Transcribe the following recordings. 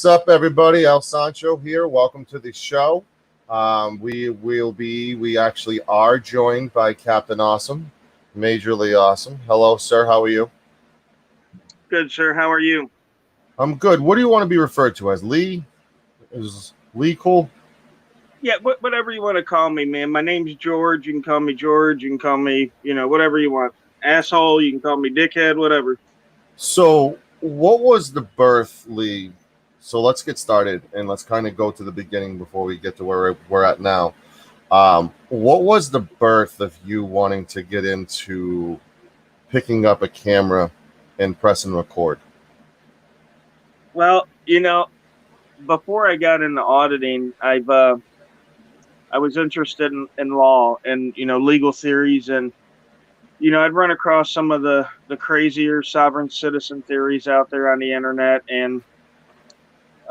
What's up, everybody? El Sancho here. Welcome to the show. We actually are joined by Captain Awesome, Majorly Awesome. Hello, sir. How are you? Good, sir. How are you? I'm good. What do you want to be referred to as? Lee? Is Lee cool? Yeah, whatever you want to call me, man. My name's George. You can call me George. You can call me, whatever you want. Asshole. You can call me dickhead. Whatever. So, what was the birth, Lee? So let's get started and let's kind of go to the beginning before we get to where we're at now. What was the birth of you wanting to get into picking up a camera and pressing record? Well, before I got into auditing, I was interested in law and legal theories, and I'd run across some of the crazier sovereign citizen theories out there on the internet, and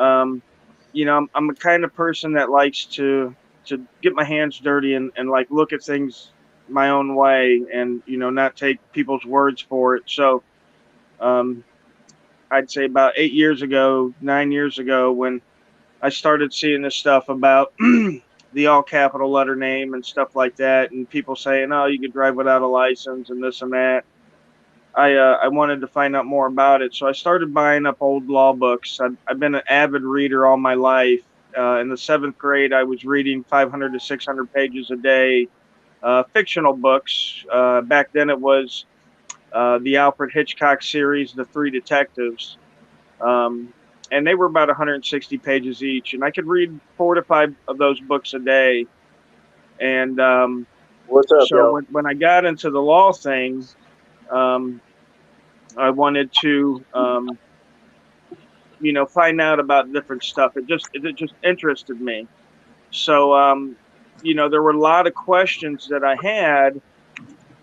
I'm a kind of person that likes to get my hands dirty and like look at things my own way and not take people's words for it. So I'd say about 9 years ago, when I started seeing this stuff about the all capital letter name and stuff like that, and people saying, oh, you could drive without a license and this and that. I wanted to find out more about it, so I started buying up old law books. I've been an avid reader all my life. In the seventh grade, I was reading 500 to 600 pages a day, fictional books. Back then, it was the Alfred Hitchcock series, The Three Detectives, and they were about 160 pages each. And I could read 4 to 5 of those books a day. And What's up, so when I got into the law thing, I wanted to, find out about different stuff. It just interested me. So, there were a lot of questions that I had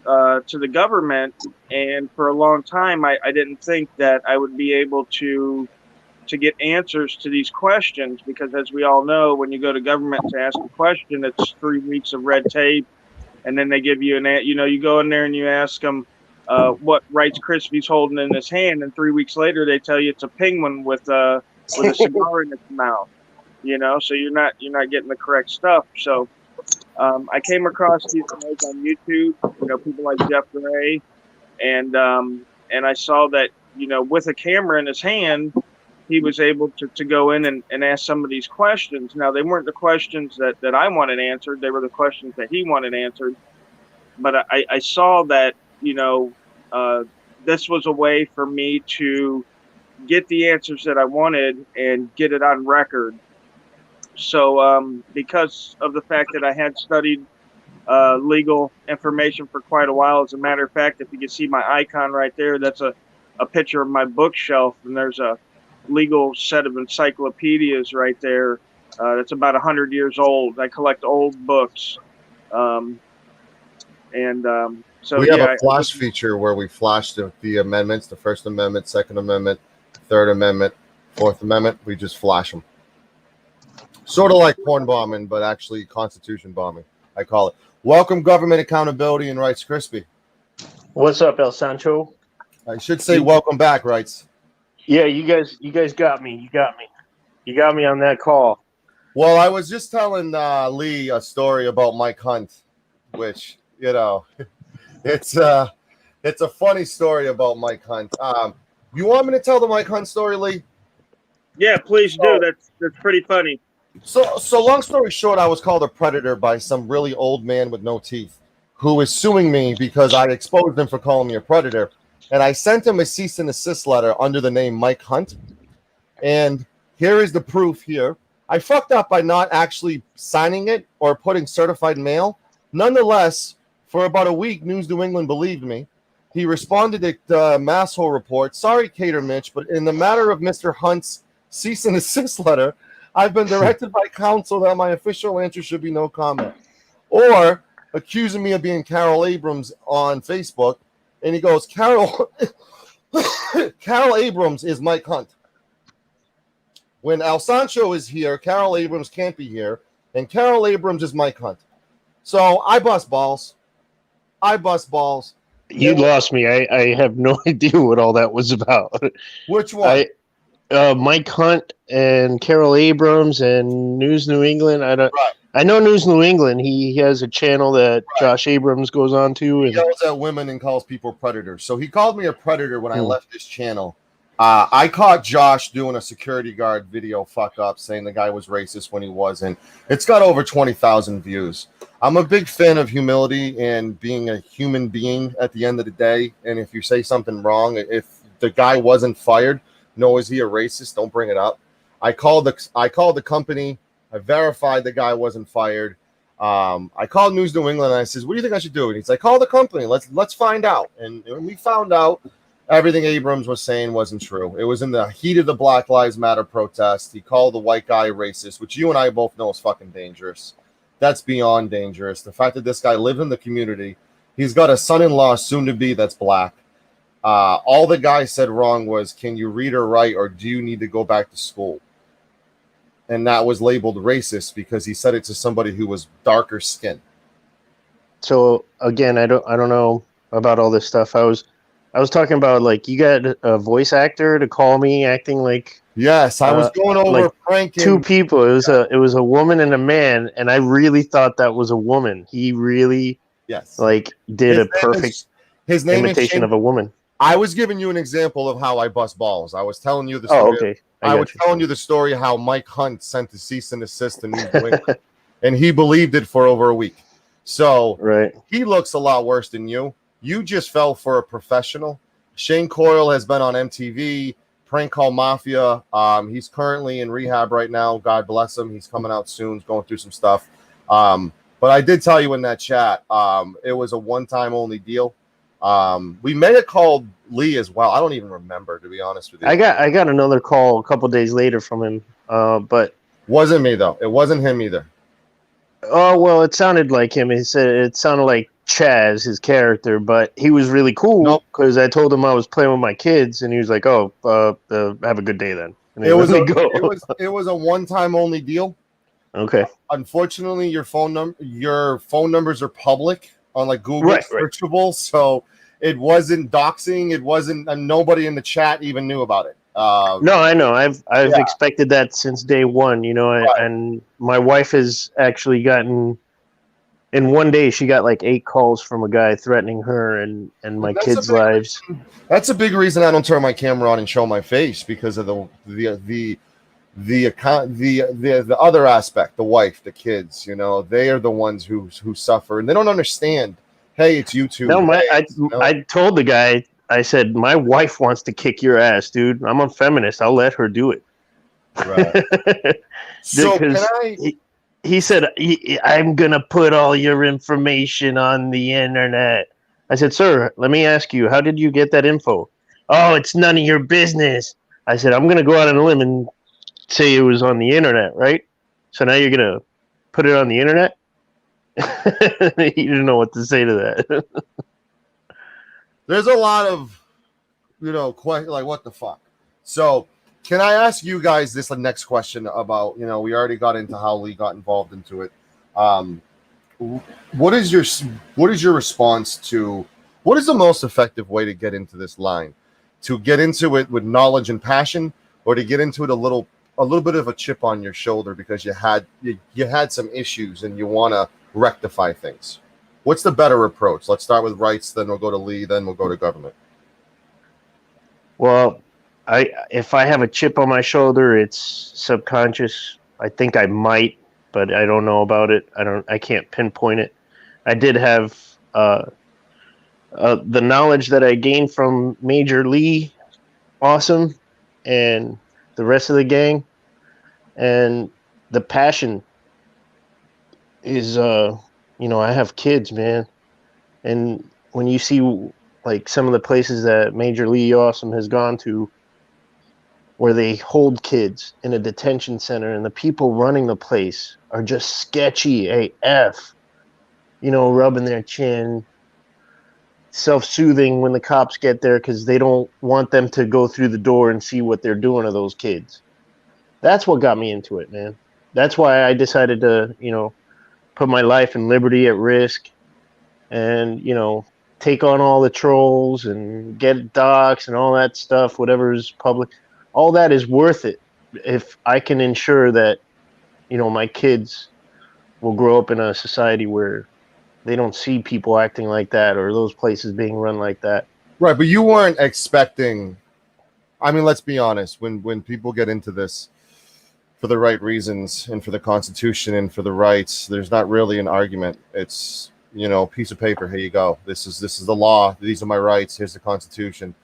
to the government, and for a long time, I didn't think that I would be able to get answers to these questions, because as we all know, when you go to government to ask a question, it's 3 weeks of red tape, and then they give you you go in there and you ask them what Rice Krispie's holding in his hand, and 3 weeks later they tell you it's a penguin with a cigar in its mouth. So you're not getting the correct stuff. So I came across these guys on YouTube, people like Jeff Gray, and I saw that with a camera in his hand, he was able to go in and ask some of these questions. Now, they weren't the questions that I wanted answered; they were the questions that he wanted answered. But I saw that this was a way for me to get the answers that I wanted and get it on record. So because of the fact that I had studied legal information for quite a while, as a matter of fact, if you can see my icon right there, that's a picture of my bookshelf, and there's a legal set of encyclopedias right there that's about 100 years old. I collect old books. So we have a flash feature where we flash the amendments, the First Amendment, Second Amendment, Third Amendment, Fourth Amendment. We just flash them. Sort of like porn bombing, but actually Constitution bombing, I call it. Welcome, government accountability and Rice Krispie. What's up, El Sancho? I should say welcome back, Rights. Yeah, you guys got me. You got me on that call. Well, I was just telling Lee a story about Mike Hunt, which, it's a funny story about Mike Hunt. You want me to tell the Mike Hunt story, Lee? Yeah, please do. That's pretty funny. So long story short, I was called a predator by some really old man with no teeth who is suing me because I exposed him for calling me a predator. And I sent him a cease and desist letter under the name Mike Hunt. And here is the proof here. I fucked up by not actually signing it or putting certified mail. Nonetheless, for about a week, News New England believed me. He responded to the Masshole report. Sorry, Cater Mitch, but in the matter of Mr. Hunt's cease and desist letter, I've been directed by counsel that my official answer should be no comment. Or accusing me of being Carol Abrams on Facebook. And he goes, Carol Abrams is Mike Hunt. When El Sancho is here, Carol Abrams can't be here. And Carol Abrams is Mike Hunt. So I bust balls. You lost me. I have no idea what all that was about. Which one? Mike Hunt and Carol Abrams and News New England. Right. I know News New England. He has a channel that Right. Josh Abrams goes on to, He and yells at women and calls people predators. So he called me a predator when I left his channel. I caught Josh doing a security guard video fuck up saying the guy was racist when he wasn't. It's got over 20,000 views. I'm a big fan of humility and being a human being at the end of the day. And if you say something wrong, if the guy wasn't fired, no, is he a racist? Don't bring it up. I called the company. I verified the guy wasn't fired. I called News New England and I says, "What do you think I should do?" And he's like, "Call the company. Let's find out." And when we found out, everything Abrams was saying wasn't true. It was in the heat of the Black Lives Matter protest. He called the white guy racist, which you and I both know is fucking dangerous. That's beyond dangerous. The fact that this guy lives in the community, he's got a son-in-law soon to be that's black. All the guy said wrong was, "Can you read or write, or do you need to go back to school?" And that was labeled racist because he said it to somebody who was darker skinned. so again, I don't know about all this stuff. I was talking about, like, you got a voice actor to call me acting like Yes, I was going over like pranking two people. It was a woman and a man, and I really thought that was a woman. He really Yes, like did a perfect his name imitation of a woman. I was giving you an example of how I bust balls. I was telling you the story. Oh, okay. I was telling you the story how Mike Hunt sent the cease and desist to News New England, and he believed it for over a week. So Right. he looks a lot worse than you. You just fell for a professional. Shane Coyle has been on MTV, Prank Call Mafia. He's currently in rehab right now. God bless him. He's coming out soon. He's going through some stuff. But I did tell you in that chat, it was a one-time only deal. We may have called Lee as well. I don't even remember, to be honest with you. I got another call a couple days later from him, but wasn't me though. It wasn't him either. Oh, well, it sounded like him. He said it sounded like Chaz, his character, but he was really cool because I told him I was playing with my kids, and he was like, "Oh, have a good day then." And it was a one-time only deal. Okay. Unfortunately, your phone numbers are public on like Google searchable, so it wasn't doxing. It wasn't, nobody in the chat even knew about it. No, I know. I've expected that since day one, you know, and my wife has actually gotten, in one day, she got like 8 calls from a guy threatening her and my kids' lives. That's a big reason I don't turn my camera on and show my face, because of the other aspect, the wife, the kids, you know, they are the ones who suffer, and they don't understand. Hey, it's YouTube. No, I told the guy, I said, my wife wants to kick your ass, dude. I'm a feminist. I'll let her do it. Right. So he said, I'm going to put all your information on the internet. I said, sir, let me ask you, how did you get that info? Oh, it's none of your business. I said, I'm going to go out on a limb and say it was on the internet, right? So now you're going to put it on the internet? He didn't know what to say to that. There's a lot of, you know, like, what the fuck? So can I ask you guys this next question about, you know, we already got into how Lee got involved into it. What is your response to, what is the most effective way to get into this line? To get into it with knowledge and passion, or to get into it a little bit of a chip on your shoulder because you had some issues and you want to rectify things? What's the better approach? Let's start with rights, then we'll go to Lee, then we'll go to government. Well, if I have a chip on my shoulder, it's subconscious. I think I might, but I don't know about it. I can't pinpoint it. I did have the knowledge that I gained from Major Lee, awesome, and the rest of the gang, and the passion is you know, I have kids, man, and when you see like some of the places that Major Lee Awesome has gone to, where they hold kids in a detention center, and the people running the place are just sketchy AF, you know, rubbing their chin, self-soothing when the cops get there because they don't want them to go through the door and see what they're doing to those kids. That's what got me into it, man. That's why I decided to, you know, put my life and liberty at risk and, you know, take on all the trolls and get docs and all that stuff, whatever is public. all that is worth it if I can ensure that, you know, my kids will grow up in a society where they don't see people acting like that or those places being run like that. Right, but you weren't expecting. I mean, let's be honest. When people get into this for the right reasons and for the Constitution and for the rights, there's not really an argument. It's, you know, piece of paper. Here you go. This is the law. These are my rights. Here's the Constitution.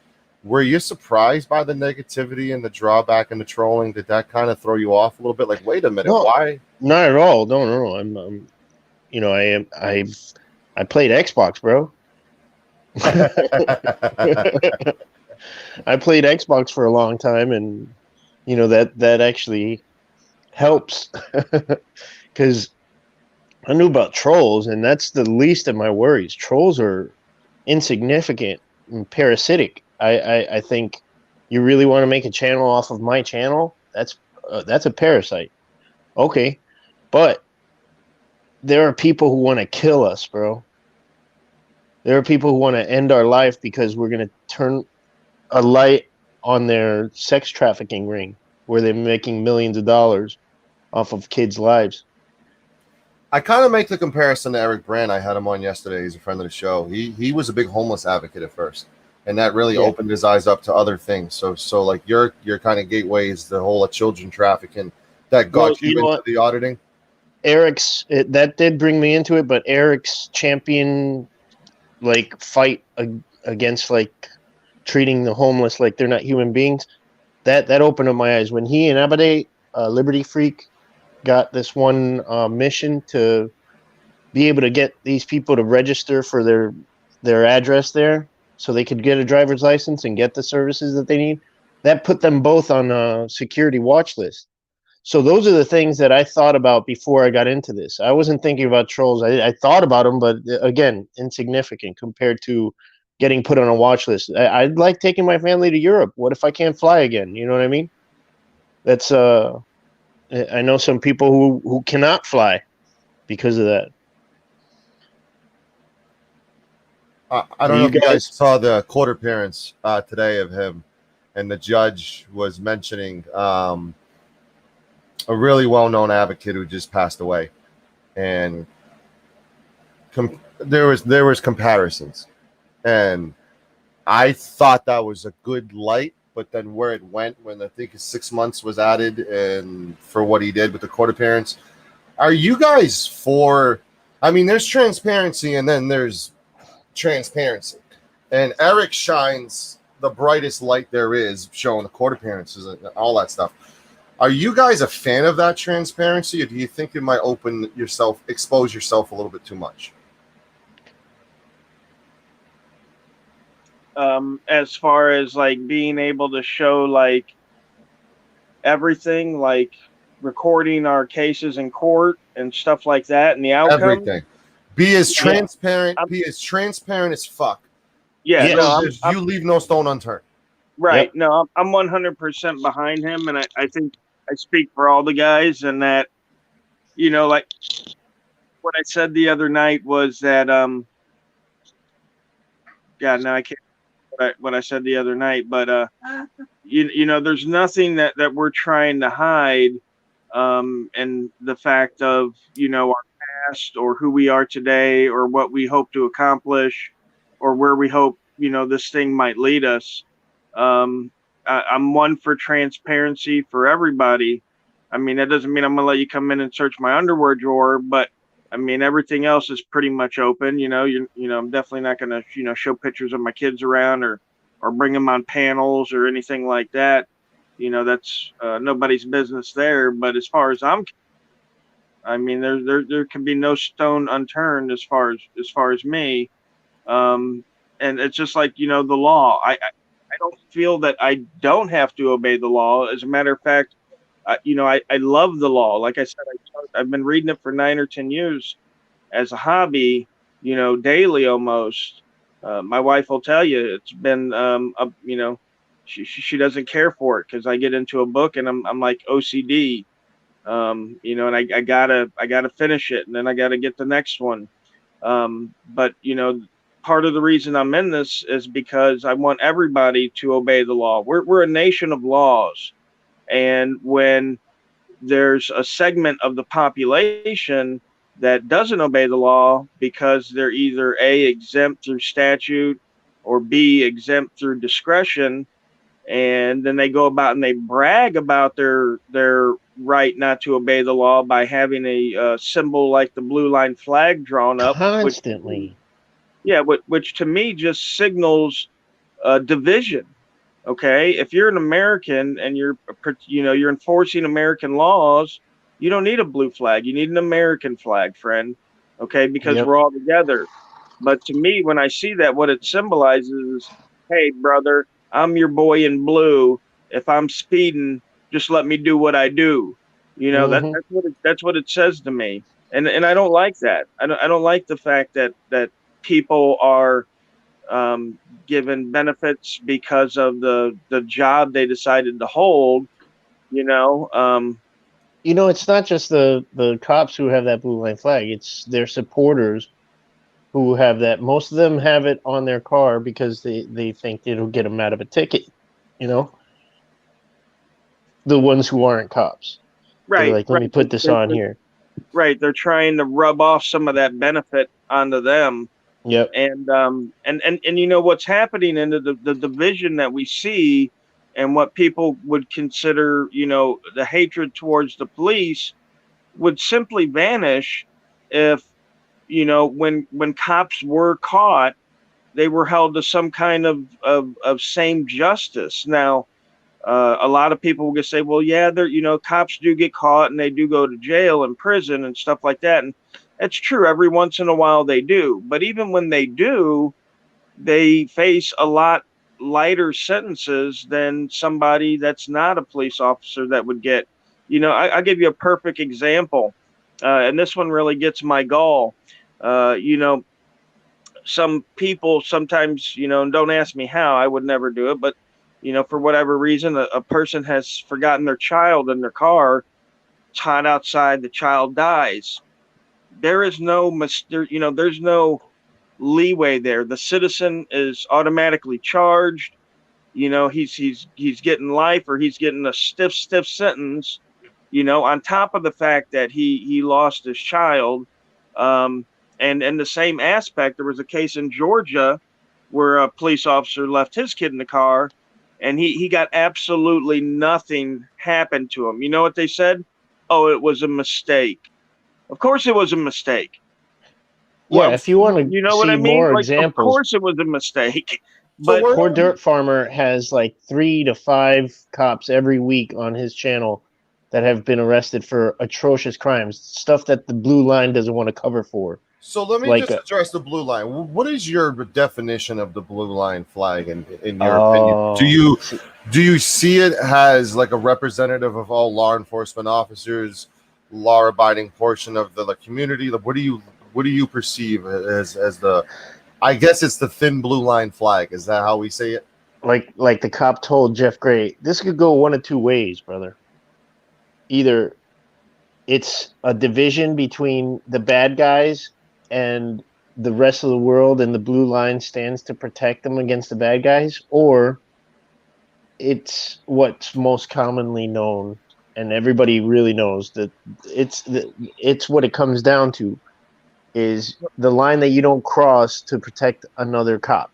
Were you surprised by the negativity and the drawback and the trolling? Did that kind of throw you off a little bit? Like, wait a minute, No, why? not at all. No, no, no. I'm you know, I played Xbox, bro. I played Xbox for a long time, and you know that actually helps because I knew about trolls, and that's the least of my worries. Trolls are insignificant and parasitic. I think you really want to make a channel off of my channel. That's a parasite. Okay, but there are people who want to kill us, bro. There are people who want to end our life because we're going to turn a light on their sex trafficking ring where they're making millions of dollars off of kids' lives. I kind of make the comparison to Eric Brand. I had him on yesterday. He's a friend of the show. He was a big homeless advocate at first, and that really opened his eyes up to other things. So like your kind of gateway is the whole children trafficking that got you into the auditing. That did bring me into it, but Eric's champion like fight against like treating the homeless like they're not human beings, that opened up my eyes when he and Abade, Liberty Freak, got this one mission to be able to get these people to register for their address there so they could get a driver's license and get the services that they need. That put them both on a security watch list. So those are the things that I thought about before I got into this. I wasn't thinking about trolls. I thought about them, but again, insignificant compared to getting put on a watch list. I'd like taking my family to Europe. What if I can't fly again? You know what I mean? That's I know some people who cannot fly because of that. I don't know if you guys saw the court appearance today of him, and the judge was mentioning a really well-known advocate who just passed away, and there was comparisons, and I thought that was a good light. But then where it went when I think 6 months was added and for what he did with the court appearance, are you guys for? I mean, there's transparency and then there's transparency, and Eric shines the brightest light there is, showing the court appearances and all that stuff. Are you guys a fan of that transparency, or do you think it might expose yourself a little bit too much? As far as like being able to show like everything, like recording our cases in court and stuff like that, and the outcome. Everything. Be as transparent. Be as transparent as fuck. Yeah. No, you leave no stone unturned. Right. Yep. No, I'm 100% behind him, and I think I speak for all the guys, and that, you know, like what I said the other night was that God, now I can't. What I said the other night, but you know, there's nothing that we're trying to hide, and the fact of, you know, our past or who we are today or what we hope to accomplish or where we hope, you know, this thing might lead us. I'm one for transparency for everybody. I mean, that doesn't mean I'm gonna let you come in and search my underwear drawer, but I mean, everything else is pretty much open. You know, I'm definitely not going to, you know, show pictures of my kids around or bring them on panels or anything like that. You know, that's nobody's business there. But as far as I mean, there can be no stone unturned as far as me. And it's just like, you know, the law. I don't feel that I don't have to obey the law. As a matter of fact, you know, I love the law. Like I said, I've been reading it for 9 or 10 years as a hobby, you know, daily almost. My wife will tell you it's been, you know, she doesn't care for it because I get into a book and I'm like OCD, you know, and I gotta finish it and then I gotta get the next one. But you know, part of the reason I'm in this is because I want everybody to obey the law. We're a nation of laws, and when there's a segment of the population that doesn't obey the law because they're either A, exempt through statute, or B, exempt through discretion, and then they go about and they brag about their right not to obey the law by having a symbol like the blue line flag drawn up, Constantly. which to me just signals division. Okay, if you're an American and you're enforcing American laws, you don't need a blue flag. You need an American flag, friend. Okay, because Yep. we're all together. But to me, when I see that, what it symbolizes is, hey, brother, I'm your boy in blue. If I'm speeding, just let me do what I do. Hmm. That's what it says to me, and I don't like that. I don't like the fact that people are um, given benefits because of the job they decided to hold. You know, It's not just the cops who have that blue line flag. It's their supporters who have that. Most of them have it on their car because they think it'll get them out of a ticket. You know, the ones who aren't cops. They're right, like, let right, me put this on here. right. They're trying to rub off some of that benefit onto them. Yep. And you know what's happening in the division that we see, and what people would consider, the hatred towards the police would simply vanish if, when cops were caught, they were held to some kind of same justice. Now, a lot of people will say, well, yeah, cops do get caught and they do go to jail and prison and stuff like that. And that's true. Every once in a while they do. But even when they do, they face a lot lighter sentences than somebody that's not a police officer that would get. I'll give you a perfect example. And this one really gets my gall. Uh, you know, some people sometimes, and don't ask me how, I would never do it, but for whatever reason, a person has forgotten their child in their car. It's hot outside, the child dies. There is no there's no leeway there. The citizen is automatically charged. He's getting life, or he's getting a stiff sentence, on top of the fact that he lost his child. um and in the same aspect, there was a case in Georgia where a police officer left his kid in the car, and he got absolutely nothing happened to him. You know what they said? Oh, it was a mistake. Of course it was a mistake. Yeah. Well, If you want you to know what I see mean? more Like, of examples, course it was a mistake. So But where Poor Dirt Farmer has like 3 to 5 cops every week on his channel that have been arrested for atrocious crimes, stuff that the blue line doesn't want to cover for. So let me Like, just address the blue line. What is your definition of the blue line flag in your opinion? oh, Do you see it as like a representative of all law enforcement officers, law abiding portion of the community? What do you perceive as the, I guess it's the thin blue line flag. Is that how we say it? like the cop told Jeff Gray, this could go one of two ways, brother. Either it's a division between the bad guys and the rest of the world, and the blue line stands to protect them against the bad guys, or it's what's most commonly known, and everybody really knows that it's what it comes down to, is the line that you don't cross to protect another cop.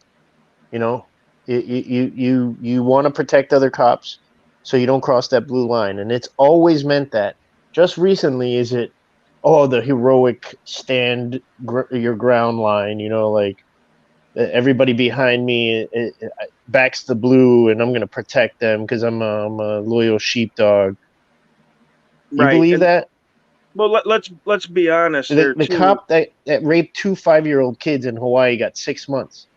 You know, you want to protect other cops, so you don't cross that blue line, and it's always meant that. Just recently, is it? Oh, the heroic stand your ground line. Like everybody behind me backs the blue, and I'm going to protect them because I'm a loyal sheepdog. You right. believe And that? well, let's be honest The, there the too. cop that raped 2 5-year-old kids in Hawaii got 6 months.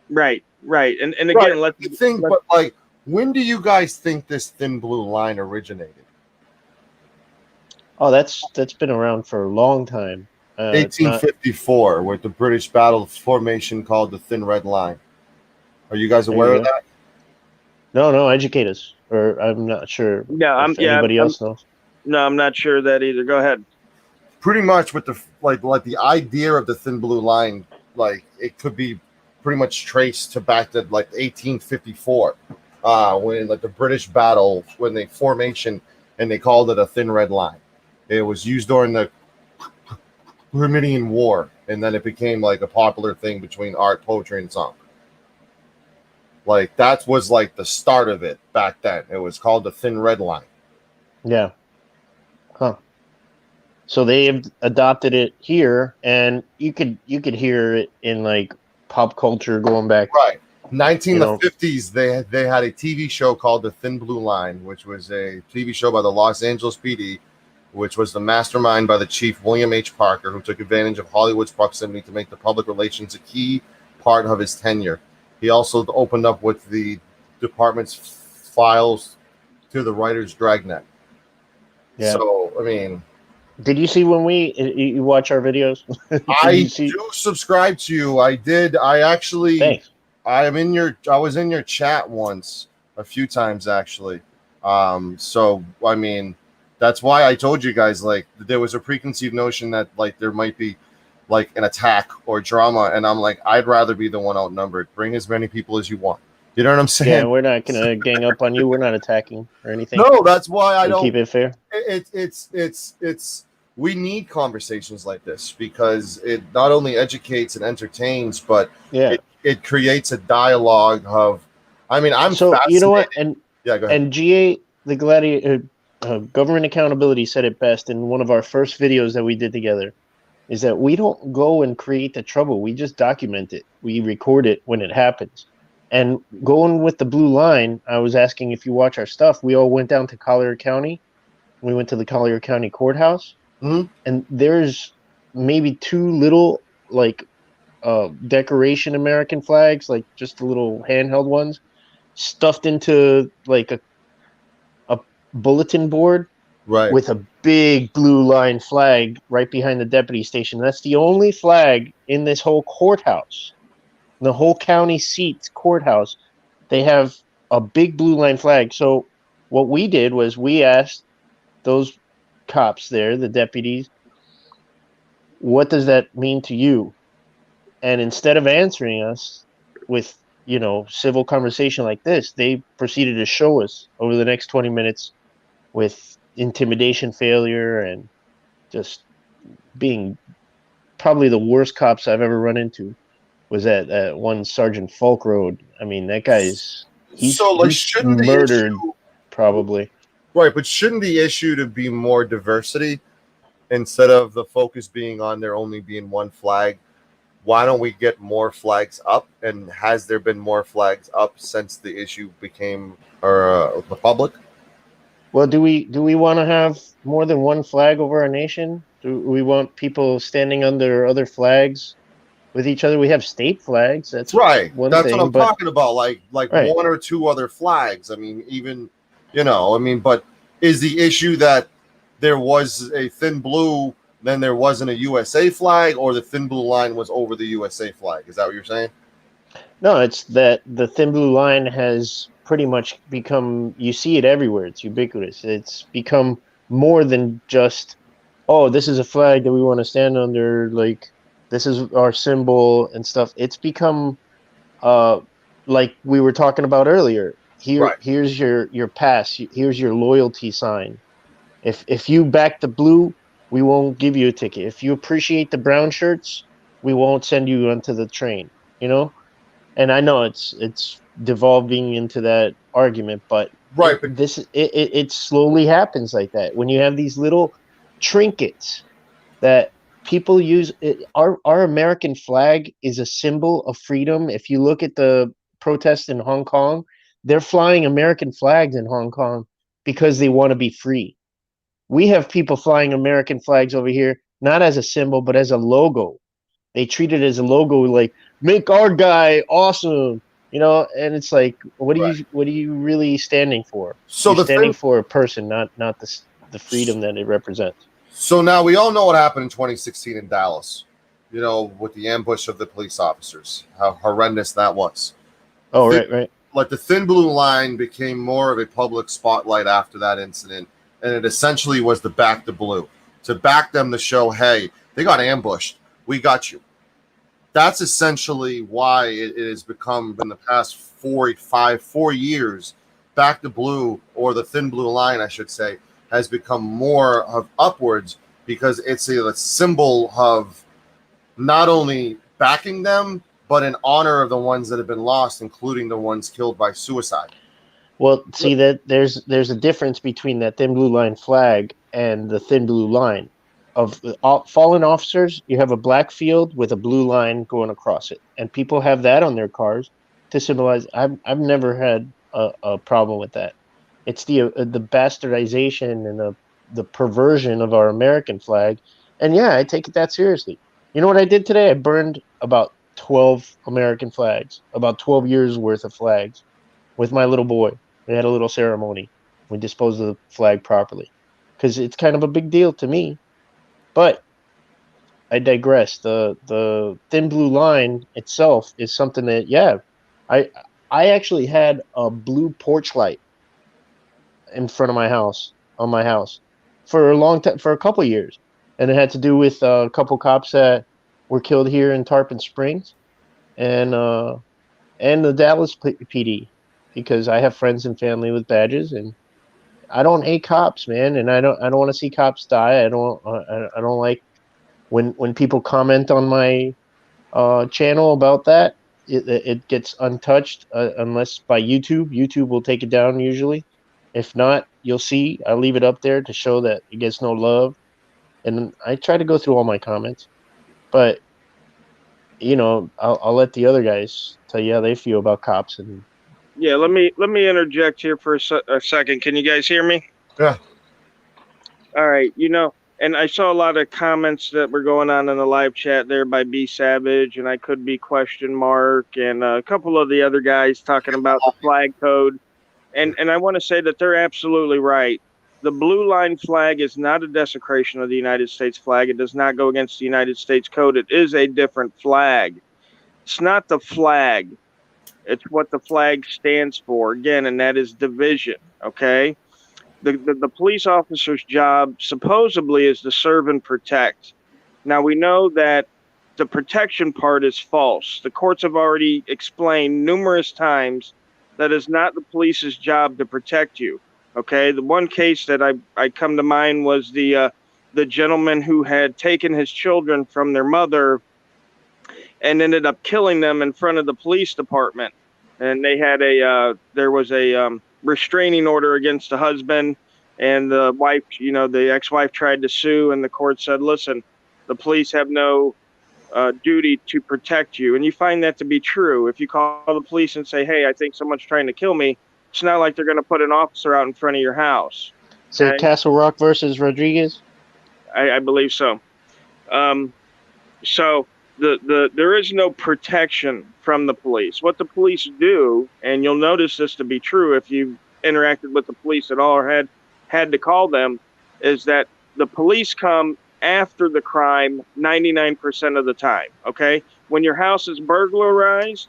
Right, right. And Right. again, let's You think, let but like, when do you guys think this thin blue line originated? Oh, that's been around for a long time. Not 1854, with the British battle formation called the Thin Red Line. Are you guys There you aware of go. that? No, educate us, or I'm not sure yeah, if anybody I'm else knows. no, I'm not sure that either. Go ahead. Pretty much with the like the idea of the thin blue line like it could be pretty much traced to back to like 1854, when like the British battle, when they formation, and they called it a thin red line. It was used during the Crimean War, and then it became like a popular thing between art, poetry, and song. Like that was like the start of it back then. It was called the thin red line. Yeah. Huh. So they've adopted it here, and you could hear it in like pop culture going back. Right. 1950s, know. they had a TV show called The Thin Blue Line, which was a TV show by the Los Angeles PD, which was the mastermind by the chief William H. Parker, who took advantage of Hollywood's proximity to make the public relations a key part of his tenure. He also opened up with the department's files to the writer's dragnet. Yeah. So, I mean, did you see when you watch our videos? I do subscribe to you. I did. I actually. Thanks. I was in your chat once, a few times actually. So I mean, that's why I told you guys like there was a preconceived notion that like there might be like an attack or drama, and I'm like, I'd rather be the one outnumbered. Bring as many people as you want. You know what I'm saying? Yeah, we're not gonna gang up on you. We're not attacking or anything. No, that's why I don't keep it fair. It's we need conversations like this because it not only educates and entertains, but it creates a dialogue of. I mean, I'm so fascinated. You know what, and yeah, go ahead. And GA the Gladiator, Government Accountability said it best in one of our first videos that we did together. Is that we don't go and create the trouble. We just document it. We record it when it happens. And going with the blue line, I was asking if you watch our stuff. We all went down to Collier County. We went to the Collier County Courthouse. Mm-hmm. And there's maybe two little, like, decoration American flags, like just the little handheld ones, stuffed into, like, a bulletin board. Right. With a big blue line flag right behind the deputy station. That's the only flag in this whole courthouse. The whole county seats courthouse, they have a big blue line flag. So what we did was we asked those cops there, the deputies, what does that mean to you? And instead of answering us with, civil conversation like this, they proceeded to show us over the next 20 minutes with intimidation failure and just being probably the worst cops I've ever run into was at one Sergeant Falk Road. I mean, that guy's he's murdered probably. Right, but shouldn't the issue to be more diversity instead of the focus being on there only being one flag? Why don't we get more flags up? And has there been more flags up since the issue became the public? Well, do we want to have more than one flag over our nation? Do we want people standing under other flags with each other? We have state flags. That's right. One That's thing, what I'm talking about. Like right. One or two other flags. I mean, even but is the issue that there was a thin blue, then there wasn't a USA flag, or the thin blue line was over the USA flag? Is that what you're saying? No, it's that the thin blue line has pretty much become, you see it everywhere. It's ubiquitous. It's become more than just, oh, this is a flag that we want to stand under, like this is our symbol and stuff. It's become like we were talking about earlier. Here's your pass. Here's your loyalty sign. If you back the blue, we won't give you a ticket. If you appreciate the brown shirts, we won't send you onto the train. And I know it's devolving into that argument, but it slowly happens like that. When you have these little trinkets that people use, our American flag is a symbol of freedom. If you look at the protests in Hong Kong, they're flying American flags in Hong Kong because they want to be free. We have people flying American flags over here, not as a symbol, but as a logo. They treat it as a logo, like, make our guy awesome, and it's like, what are you really standing for? So you're standing for a person, not the freedom that it represents. So now we all know what happened in 2016 in Dallas, with the ambush of the police officers, how horrendous that was. Oh, right. Like the thin blue line became more of a public spotlight after that incident, and it essentially was to back the blue, to back them to show, hey, they got ambushed. We got you. That's essentially why it has become in the past 4 years, back to blue, or the thin blue line, I should say, has become more of upwards, because it's a symbol of not only backing them, but in honor of the ones that have been lost, including the ones killed by suicide. Well, see that there's a difference between that thin blue line flag and the thin blue line of fallen officers. You have a black field with a blue line going across it, and people have that on their cars to symbolize. I've never had a problem with that. It's the bastardization and the perversion of our American flag, and yeah, I take it that seriously. You know what I did today? I burned about 12 American flags, about 12 years worth of flags, with my little boy. We had a little ceremony. We disposed of the flag properly because it's kind of a big deal to me. But I digress. The thin blue line itself is something that, yeah, I I actually had a blue porch light in front of my house, on my house, for a long time, for a couple years, and it had to do with a couple cops that were killed here in Tarpon Springs, and the Dallas PD, because I have friends and family with badges, and I don't hate cops, man, and I don't want to see cops die. I don't like when people comment on my channel about that. It gets untouched unless by YouTube. YouTube will take it down usually. If not, you'll see I leave it up there to show that it gets no love, and I try to go through all my comments, but I'll let the other guys tell you how they feel about cops. And Yeah, let me interject here for a second. Can you guys hear me? Yeah. All right. And I saw a lot of comments that were going on in the live chat there by B Savage, and I could be question mark, and a couple of the other guys talking about the flag code. And I want to say that they're absolutely right. The blue line flag is not a desecration of the United States flag. It does not go against the United States code. It is a different flag. It's not the flag. It's what the flag stands for, again, and that is division, okay? The police officer's job supposedly is to serve and protect. Now, we know that the protection part is false. The courts have already explained numerous times that it's not the police's job to protect you, okay? The one case that I come to mind was the gentleman who had taken his children from their mother and ended up killing them in front of the police department. And they had there was a restraining order against the husband, and the wife, the ex-wife tried to sue, and the court said, listen, the police have no duty to protect you. And you find that to be true. If you call the police and say, hey, I think someone's trying to kill me, it's not like they're going to put an officer out in front of your house. say Castle Rock versus Rodriguez. I believe so. So there is no protection from the police. What the police do, and you'll notice this to be true if you've interacted with the police at all or had to call them, is that the police come after the crime 99% of the time, okay? When your house is burglarized,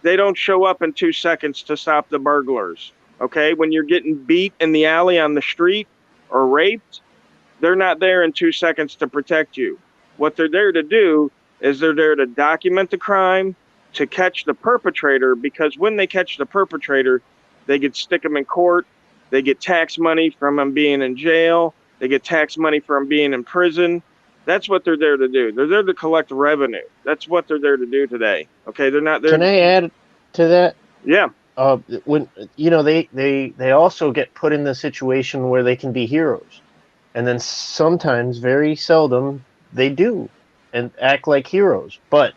they don't show up in 2 seconds to stop the burglars, okay? When you're getting beat in the alley on the street or raped, they're not there in 2 seconds to protect you. What they're there to do is they're there to document the crime, to catch the perpetrator, because when they catch the perpetrator, they get stick them in court, they get tax money from them being in jail, they get tax money from being in prison. That's what they're there to do. They're there to collect revenue. That's what they're there to do today. Okay, they're not there. Can I add to that? Yeah. When they also get put in the situation where they can be heroes, and then sometimes, very seldom, they do and act like heroes. But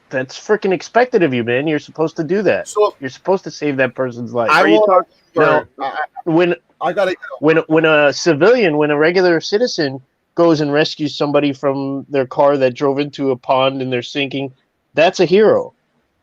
that's freaking expected of you, man. You're supposed to do that. So you're supposed to save that person's life. When a civilian, when a regular citizen goes and rescues somebody from their car that drove into a pond and they're sinking, that's a hero.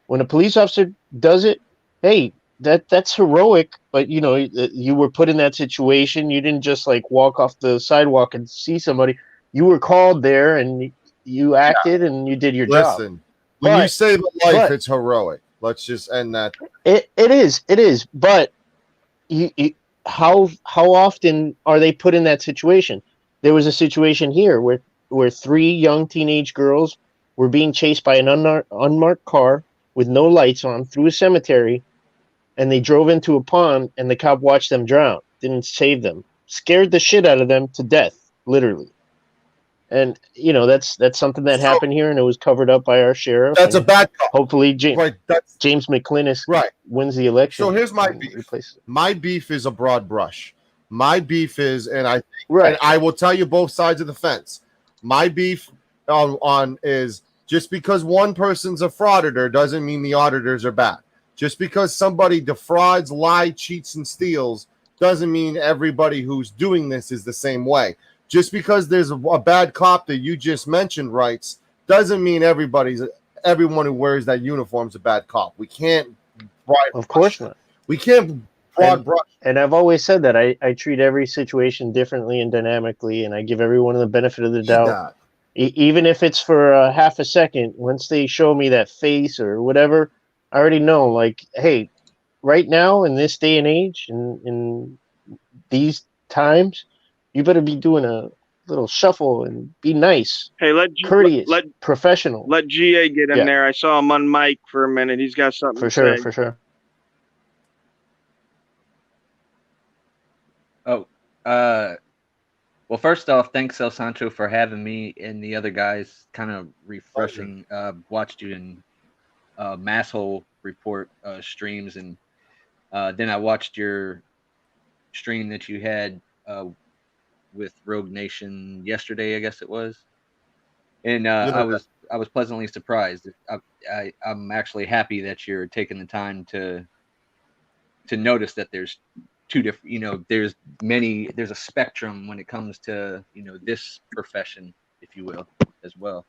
When a police officer does it, hey, that's heroic. But you were put in that situation. You didn't just like walk off the sidewalk and see somebody. You were called there and you acted and you did your job. Listen, when you save a life, it's heroic. Let's just end that. It is. But how often are they put in that situation? There was a situation here where 3 young teenage girls were being chased by an unmarked car with no lights on through a cemetery, and they drove into a pond, and the cop watched them drown, didn't save them, scared the shit out of them to death, literally. And that's something that So happened here, and it was covered up by our sheriff. that's a And bad cop. hopefully, Right. That's James McClinnis right. wins the election. So here's my and beef. replaces it. My beef is a broad brush. My beef is, and Right. I will tell you both sides of the fence. My beef on is just because one person's a frauditor doesn't mean the auditors are bad. Just because somebody defrauds, lies, cheats, and steals doesn't mean everybody who's doing this is the same way. Just because there's a bad cop that you just mentioned, Rights, doesn't mean everyone who wears that uniform is a bad cop. We can't. Of course not. We can't broad brush. And I've always said that I treat every situation differently and dynamically, and I give everyone the benefit of the doubt. Even if it's for half a second, once they show me that face or whatever, I already know, like, hey, right now in this day and age, in these times, you better be doing a little shuffle and be nice, Hey, courteous, professional. Let GA get in there. I saw him on mic for a minute. He's got something to say. For sure. Oh, well, first off, thanks El Sancho for having me and the other guys. Kind of refreshing. Watched you in Masshole Report streams, and then I watched your stream that you had with Rogue Nation yesterday, I guess it was, and I was pleasantly surprised. I'm actually happy that you're taking the time to notice that there's two different, there's a spectrum when it comes to, this profession, if you will, as well.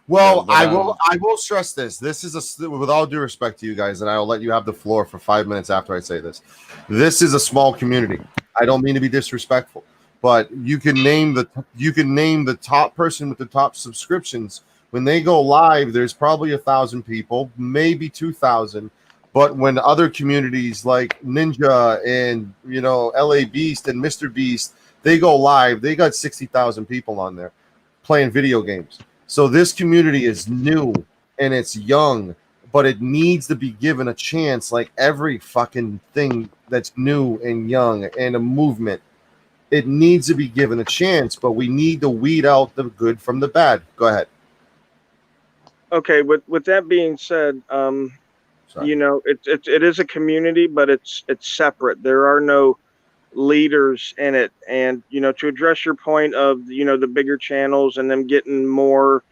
Well, I will stress this. This is with all due respect to you guys, and I will let you have the floor for 5 minutes after I say this. This is a small community. I don't mean to be disrespectful, but you can name the top person with the top subscriptions. When they go live, there's probably 1,000 people, maybe 2,000. But when other communities like Ninja and LA Beast and Mr. Beast, they go live, they got 60,000 people on there playing video games. So this community is new and it's young, but it needs to be given a chance, like every fucking thing that's new and young and a movement. It needs to be given a chance, but we need to weed out the good from the bad. Go ahead. Okay, with that being said, it is a community, but it's separate. There are no leaders in it. And to address your point of the bigger channels and them getting more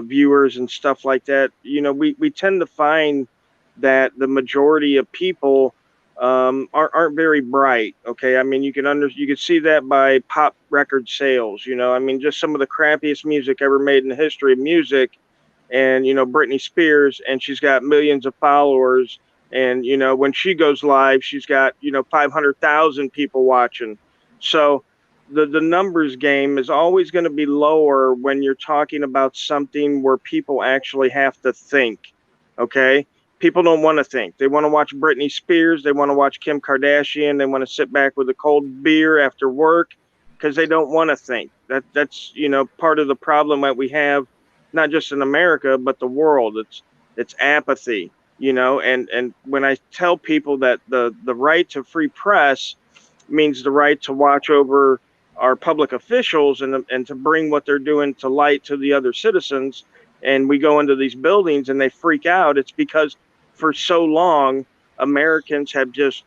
viewers and stuff like that, we tend to find that the majority of people aren't very bright. Okay, I mean you can see that by pop record sales. Just some of the crappiest music ever made in the history of music. And Britney Spears, and she's got millions of followers, and when she goes live, she's got 500,000 people watching. So the numbers game is always going to be lower when you're talking about something where people actually have to think. Okay, people don't want to think. They want to watch Britney Spears, they want to watch Kim Kardashian, they want to sit back with a cold beer after work because they don't want to think. That's part of the problem that we have, not just in America, but the world. It's apathy, and when I tell people that the right to free press means the right to watch over our public officials and to bring what they're doing to light to the other citizens, and we go into these buildings and they freak out, it's because for so long Americans have just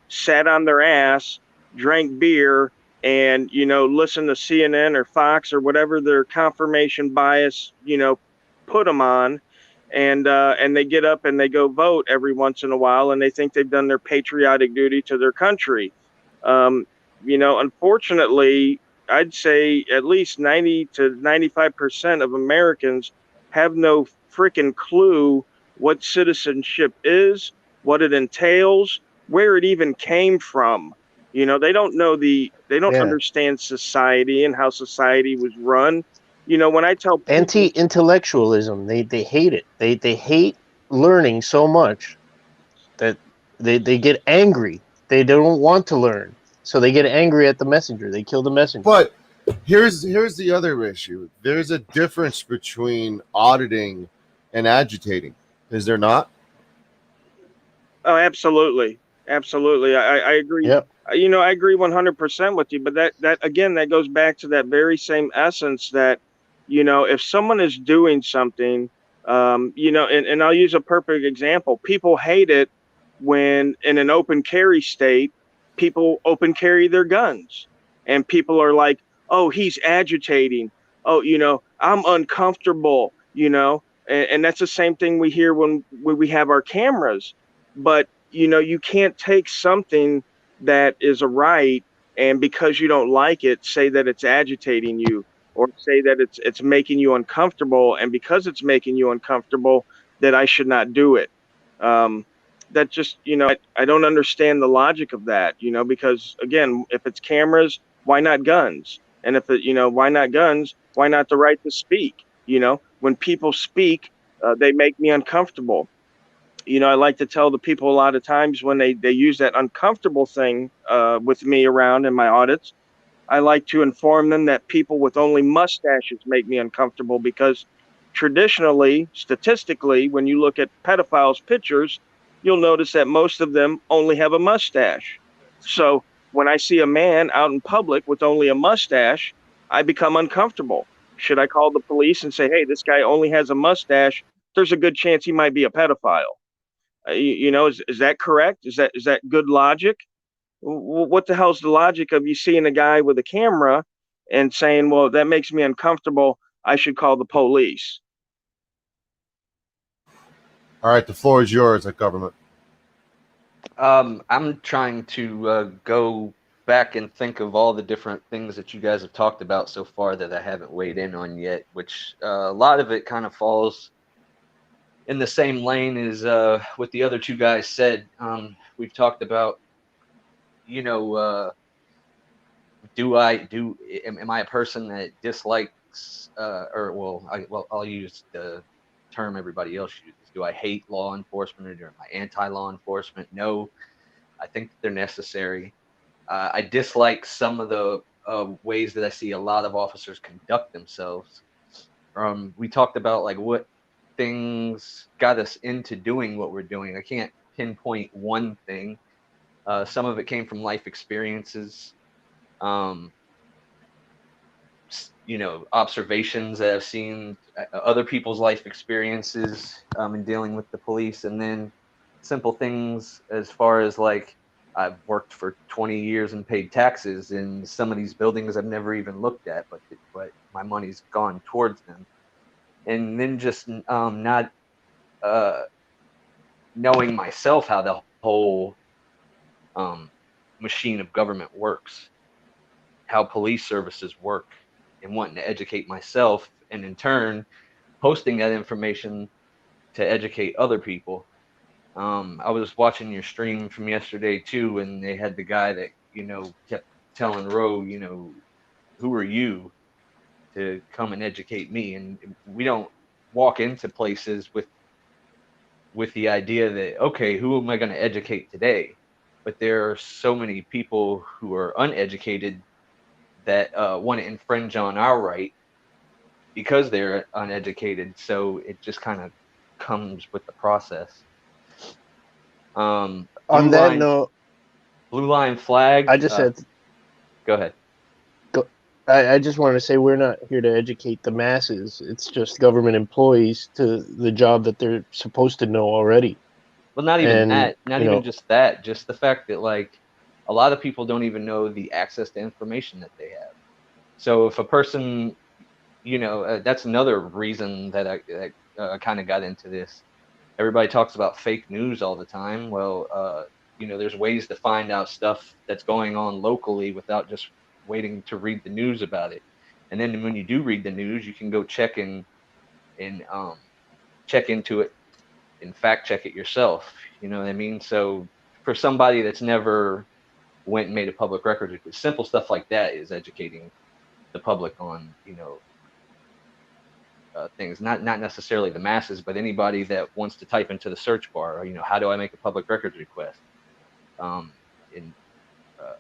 sat on their ass, drank beer, and listen to CNN or Fox or whatever their confirmation bias put them on, and they get up and they go vote every once in a while, and they think they've done their patriotic duty to their country. Unfortunately, I'd say at least 90 to 95% of Americans have no freaking clue what citizenship is, what it entails, where it even came from. They don't know they don't understand society and how society was run. When I tell people, anti-intellectualism, they hate it. They hate learning so much that they get angry. They don't want to learn, so they get angry at the messenger. They kill the messenger. But Here's the other issue. There's a difference between auditing and agitating. Is there not? Oh, absolutely, absolutely. I agree. Yep. I agree 100% with you. But that again, that goes back to that very same essence that, if someone is doing something, and I'll use a perfect example. People hate it when in an open carry state, people open carry their guns, and people are like, "Oh, he's agitating. Oh, I'm uncomfortable." And that's the same thing we hear when we have our cameras, but you can't take something that is a right, and because you don't like it, say that it's agitating you, or say that it's making you uncomfortable, and because it's making you uncomfortable, that I should not do it. um that just, I don't understand the logic of that, because again, if it's cameras, why not guns? And if why not guns, why not the right to speak? When people speak, they make me uncomfortable. I like to tell the people a lot of times when they use that uncomfortable thing with me around in my audits. I like to inform them that people with only mustaches make me uncomfortable, because traditionally, statistically, when you look at pedophiles' pictures, you'll notice that most of them only have a mustache. So when I see a man out in public with only a mustache, I become uncomfortable. Should I call the police and say, "Hey, this guy only has a mustache. There's a good chance he might be a pedophile"? Is that correct? Is that good logic? What the hell's the logic of you seeing a guy with a camera and saying, "Well, that makes me uncomfortable. I should call the police"? All right, the floor is yours at government. I'm trying to go back and think of all the different things that you guys have talked about so far that I haven't weighed in on yet, which a lot of it kind of falls in the same lane as what the other two guys said. We've talked about, you know, am I a person that dislikes or I'll use the term everybody else uses. Do I hate law enforcement, or am I anti-law enforcement? No, I think they're necessary. I dislike some of the ways that I see a lot of officers conduct themselves. We talked about like what things got us into doing what we're doing. I can't pinpoint one thing. Some of it came from life experiences, um, observations that I've seen, other people's life experiences in dealing with the police, and then simple things as far as like I've worked for 20 years and paid taxes in some of these buildings I've never even looked at, but my money's gone towards them. And then just not uh, knowing myself how the whole um, machine of government works, how police services work, and wanting to educate myself, and in turn posting that information to educate other people. I was watching your stream from yesterday too, and they had the guy that kept telling Roe, who are you to come and educate me? And we don't walk into places with the idea that, okay, who am I going to educate today? But there are so many people who are uneducated that want to infringe on our right because they're uneducated. So it just kind of comes with the process. On that note, blue line flag. I just said, Go ahead. go, I just want to say we're not here to educate the masses. It's just government employees to the job that they're supposed to know already. Well, not even And, that. Not even just that. Just the fact that like a lot of people don't even know the access to information that they have. So if a person, that's another reason that I kind of got into this. Everybody talks about fake news all the time. Well, there's ways to find out stuff that's going on locally without just waiting to read the news about it. And then when you do read the news, you can go and check into it and fact check it yourself. You know what I mean? So for somebody that's never went and made a public record, simple stuff like that is educating the public on things, not necessarily the masses, but anybody that wants to type into the search bar, how do I make a public records request? In uh,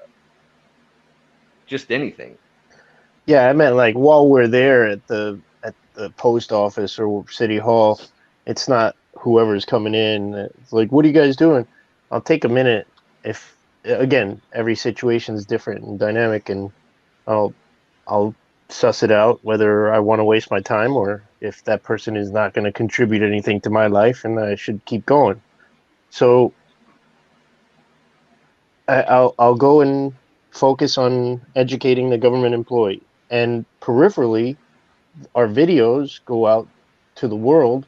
just anything. Yeah, I meant like while we're there at the post office or city hall, it's not whoever's coming in. It's like, what are you guys doing? I'll take a minute. If again, every situation is different and dynamic, and I'll I'll suss it out whether I want to waste my time or if that person is not going to contribute anything to my life, and I should keep going. So I'll go and focus on educating the government employee, and peripherally our videos go out to the world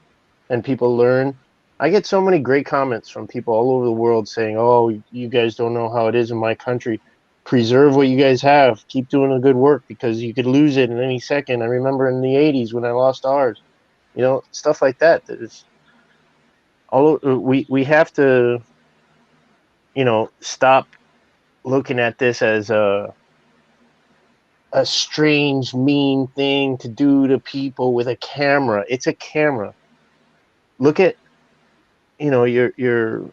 and people learn. I get so many great comments from people all over the world saying, "Oh, you guys don't know how it is in my country. Preserve what you guys have. Keep doing the good work because you could lose it in any second." I remember in the 80s when I lost ours. Stuff like that. There's all we have to, stop looking at this as a strange, mean thing to do to people with a camera. It's a camera. Look at your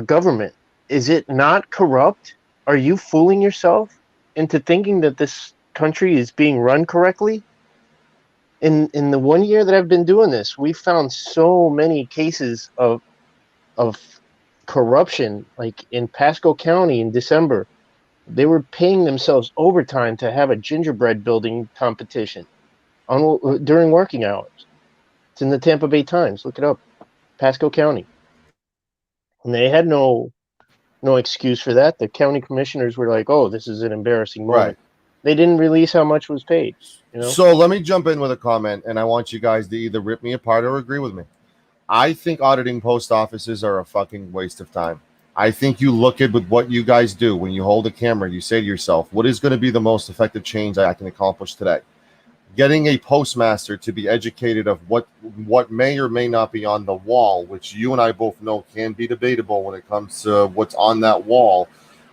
government. Is it not corrupt? Are you fooling yourself into thinking that this country is being run correctly? In the 1 year that I've been doing this, we found so many cases of corruption. Like in Pasco County in December, they were paying themselves overtime to have a gingerbread building competition on during working hours. It's in the Tampa Bay Times. Look it up. Pasco County. And they had no excuse for that. The county commissioners were like, "Oh, this is an embarrassing Right. moment." They didn't release how much was paid. So let me jump in with a comment, and I want you guys to either rip me apart or agree with me. I think auditing post offices are a fucking waste of time. I think you look at with what you guys do when you hold a camera, you say to yourself, what is going to be the most effective change I can accomplish today? Getting a postmaster to be educated of what may or may not be on the wall, which you and I both know can be debatable when it comes to what's on that wall.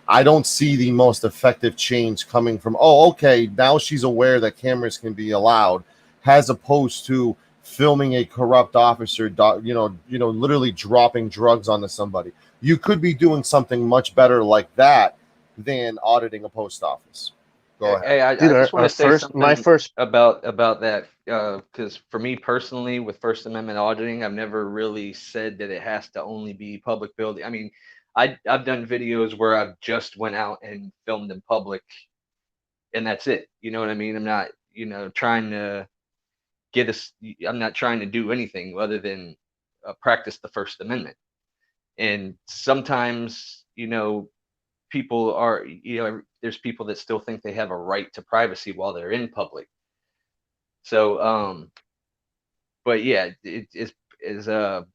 I don't see the most effective change coming from, oh, okay, now she's aware that cameras can be allowed, as opposed to filming a corrupt officer, literally dropping drugs onto somebody. You could be doing something much better like that than auditing a post office. Go ahead. Hey, Dude, I just want to say my something first, about that because for me personally, with First Amendment auditing, I've never really said that it has to only be public building. I mean, I've done videos where I've just went out and filmed in public, and that's it. You know what I mean? I'm not, trying to get us. I'm not trying to do anything other than practice the First Amendment. And sometimes, people are, there's people that still think they have a right to privacy while they're in public. So, but yeah, it is as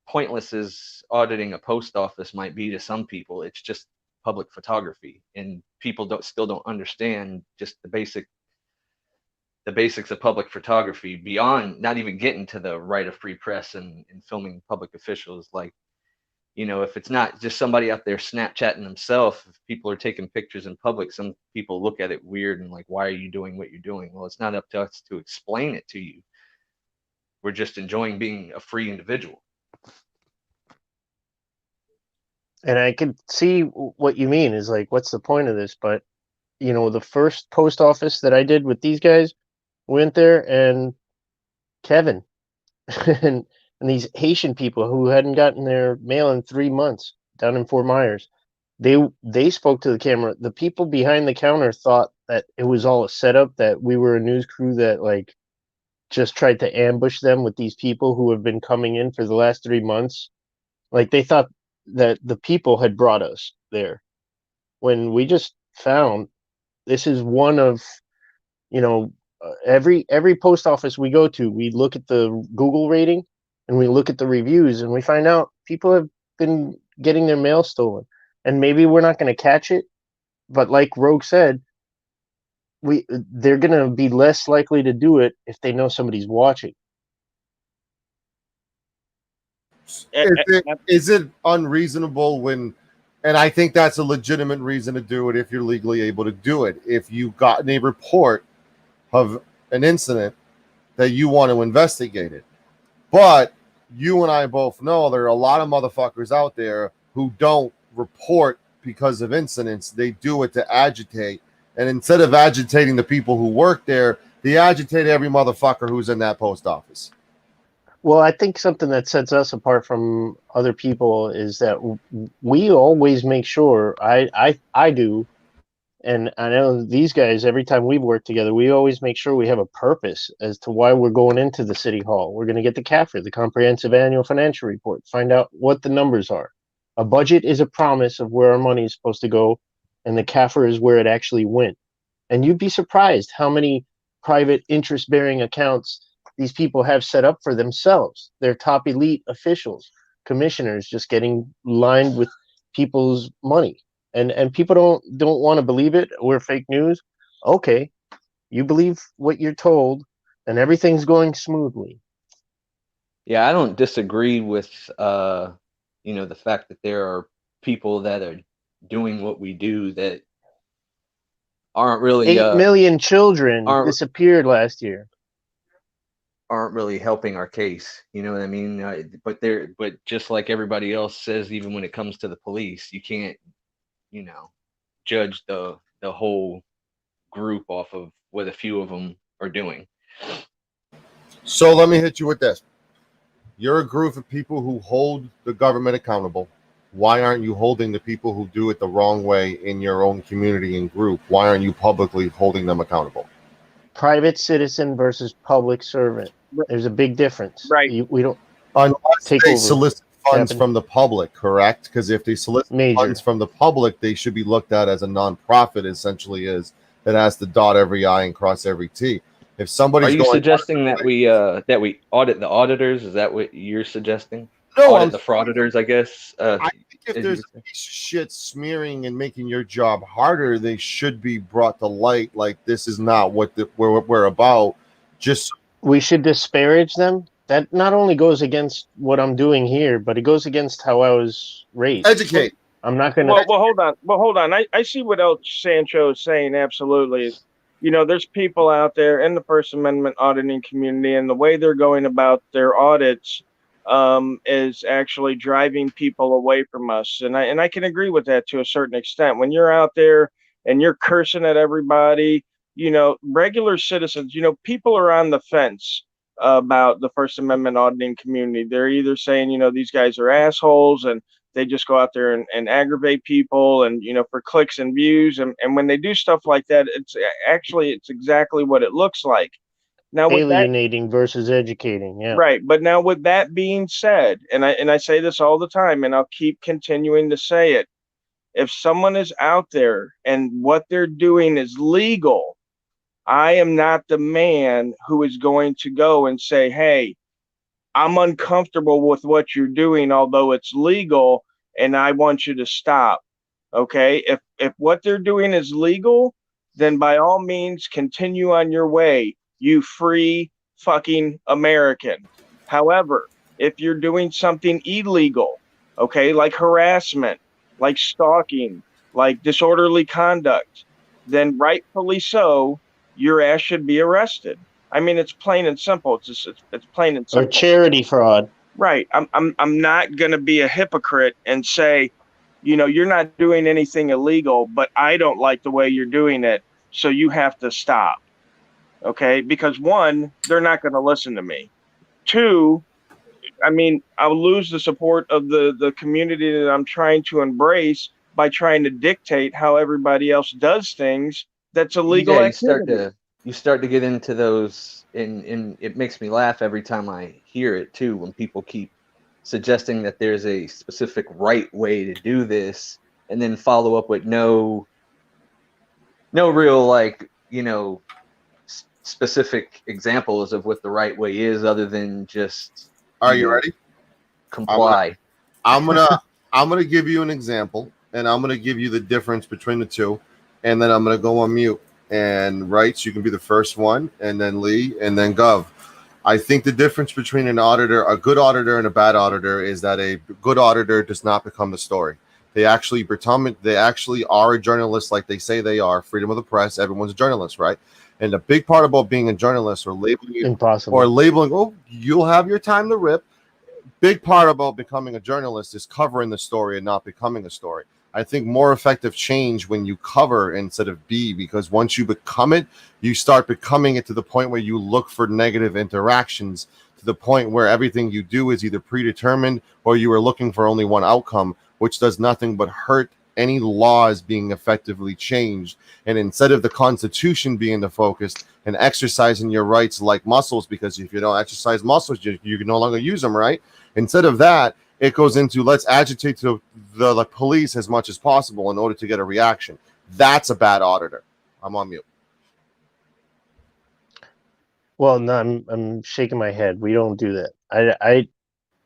pointless as auditing a post office might be to some people. It's just public photography, and people don't understand just the basics of public photography beyond not even getting to the right of free press and filming public officials. Like, if it's not just somebody out there Snapchatting themselves, if people are taking pictures in public, some people look at it weird and like, why are you doing what you're doing? Well, it's not up to us to explain it to you. We're just enjoying being a free individual. and I could see what you mean is like, what's the point of this? But the first post office that I did with these guys, went there and Kevin and these Haitian people who hadn't gotten their mail in 3 months down in Fort Myers. They spoke to the camera. The people behind the counter thought that it was all a setup, that we were a news crew that like just tried to ambush them with these people who have been coming in for the last 3 months. Like they thought that the people had brought us there when we just found this is one of, every post office we go to, we look at the Google rating and we look at the reviews and we find out people have been getting their mail stolen. And maybe we're not going to catch it, but like Rogue said, they're going to be less likely to do it if they know somebody's watching. Is it unreasonable when, and I think that's a legitimate reason to do it if you're legally able to do it. If you've gotten a report of an incident that you want to investigate it. But you and I both know there are a lot of motherfuckers out there who don't report because of incidents. They do it to agitate And instead of agitating the people who work there, they agitate every motherfucker who's in that post office. Well, I think something that sets us apart from other people is that we always make sure, I do, and I know these guys, every time we work together, we always make sure we have a purpose as to why we're going into the city hall. We're going to get the CAFR, the Comprehensive Annual Financial Report, find out what the numbers are. A budget is a promise of where our money is supposed to go, and the CAFR is where it actually went. And you'd be surprised how many private interest-bearing accounts these people have set up for themselves. They're top elite officials, commissioners, just getting lined with people's money. And people don't want to believe it. We're fake news. Okay, you believe what you're told, and everything's going smoothly. Yeah, I don't disagree with the fact that there are people that are doing what we do that aren't really 8 million children aren't disappeared last year. aren't really helping our case. You know what I mean? But just like everybody else says, even when it comes to the police, you can't, judge the whole group off of what a few of them are doing. So let me hit you with this. You're a group of people who hold the government accountable. Why aren't you holding the people who do it the wrong way in your own community and group? Why aren't you publicly holding them accountable? Private citizen versus public servant. There's a big difference. Right. We don't Unless take they over. solicit funds Happened. from the public, correct? Because if they solicit Major. funds from the public, they should be looked at as a nonprofit, essentially is, that has to dot every I and cross every T. If somebody's Are you going, suggesting that we audit the auditors? Is that what you're suggesting? no, Audit the frauditors, I guess. I think if as there's you a piece of shit smearing and making your job harder, they should be brought to light. Like, this is not what we're about. Just We should disparage them. That not only goes against what I'm doing here, but it goes against how I was raised. educate. I'm not gonna. Well, hold on. I see what else Sancho is saying. Absolutely. There's people out there in the First Amendment auditing community, and the way they're going about their audits is actually driving people away from us. And I can agree with that to a certain extent. When you're out there and you're cursing at everybody, regular citizens, people are on the fence about the First Amendment auditing community. They're either saying, these guys are assholes and they just go out there and aggravate people and, for clicks and views. And when they do stuff like that, it's exactly what it looks like. Now, with that, Alienating versus educating. Yeah. right. But now with that being said, and I say this all the time, and I'll keep continuing to say it. If someone is out there and what they're doing is legal, I am not the man who is going to go and say, hey, I'm uncomfortable with what you're doing, although it's legal, and I want you to stop. Okay. If what they're doing is legal, then by all means continue on your way, you free fucking American. However, if you're doing something illegal, okay, like harassment, like stalking, like disorderly conduct, then rightfully so, your ass should be arrested. I mean, it's plain and simple. It's plain and simple. Or charity fraud. Right. I'm not going to be a hypocrite and say, you're not doing anything illegal, but I don't like the way you're doing it, so you have to stop. Okay? Because one, they're not going to listen to me. Two, I mean, I'll lose the support of the community that I'm trying to embrace by trying to dictate how everybody else does things. That's illegal activity. You start to get into those, and it makes me laugh every time I hear it too, when people keep suggesting that there's a specific right way to do this, and then follow up with no real specific examples of what the right way is, other than just Are you ready? Comply. I'm gonna give you an example, and I'm gonna give you the difference between the two, and then I'm gonna go on mute. And Wrights, you can be the first one, and then Lee, and then Gov. I think the difference between a good auditor and a bad auditor is that a good auditor does not become the story. They actually are a journalist like they say they are. Freedom of the press, everyone's a journalist, right? And the big part about being a journalist or labeling oh, you'll have your time to rip. Big part about becoming a journalist is covering the story and not becoming a story. I think more effective change when you cover instead of be, because once you become it, you start becoming it to the point where you look for negative interactions, to the point where everything you do is either predetermined or you are looking for only one outcome, which does nothing but hurt any laws being effectively changed. And instead of the Constitution being the focus and exercising your rights like muscles, because if you don't exercise muscles, you can no longer use them, right? Instead of that, it goes into let's agitate the police as much as possible in order to get a reaction. That's a bad auditor. I'm on mute. Well, no, I'm shaking my head. We don't do that. I don't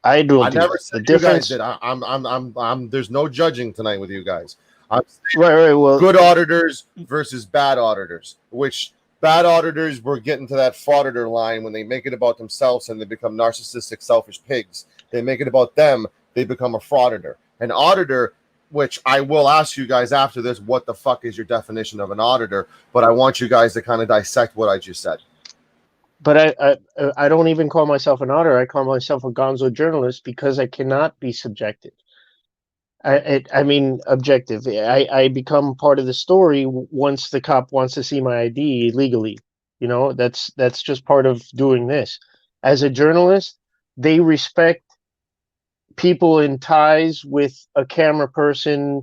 I do never that. said The you guys difference, did. I'm. There's no judging tonight with you guys. I'm right. Well, good auditors versus bad auditors, which bad auditors were getting to that frauditor line when they make it about themselves and they become narcissistic, selfish pigs. They make it about them, they become a frauditor. An auditor, which I will ask you guys after this, what the fuck is your definition of an auditor? But I want you guys to kind of dissect what I just said. but I don't even call myself an auditor. I call myself a gonzo journalist because I cannot be subjective. I mean objective. I become part of the story once the cop wants to see my ID legally. You know, that's just part of doing this. As a journalist, they respect people in ties with a camera person,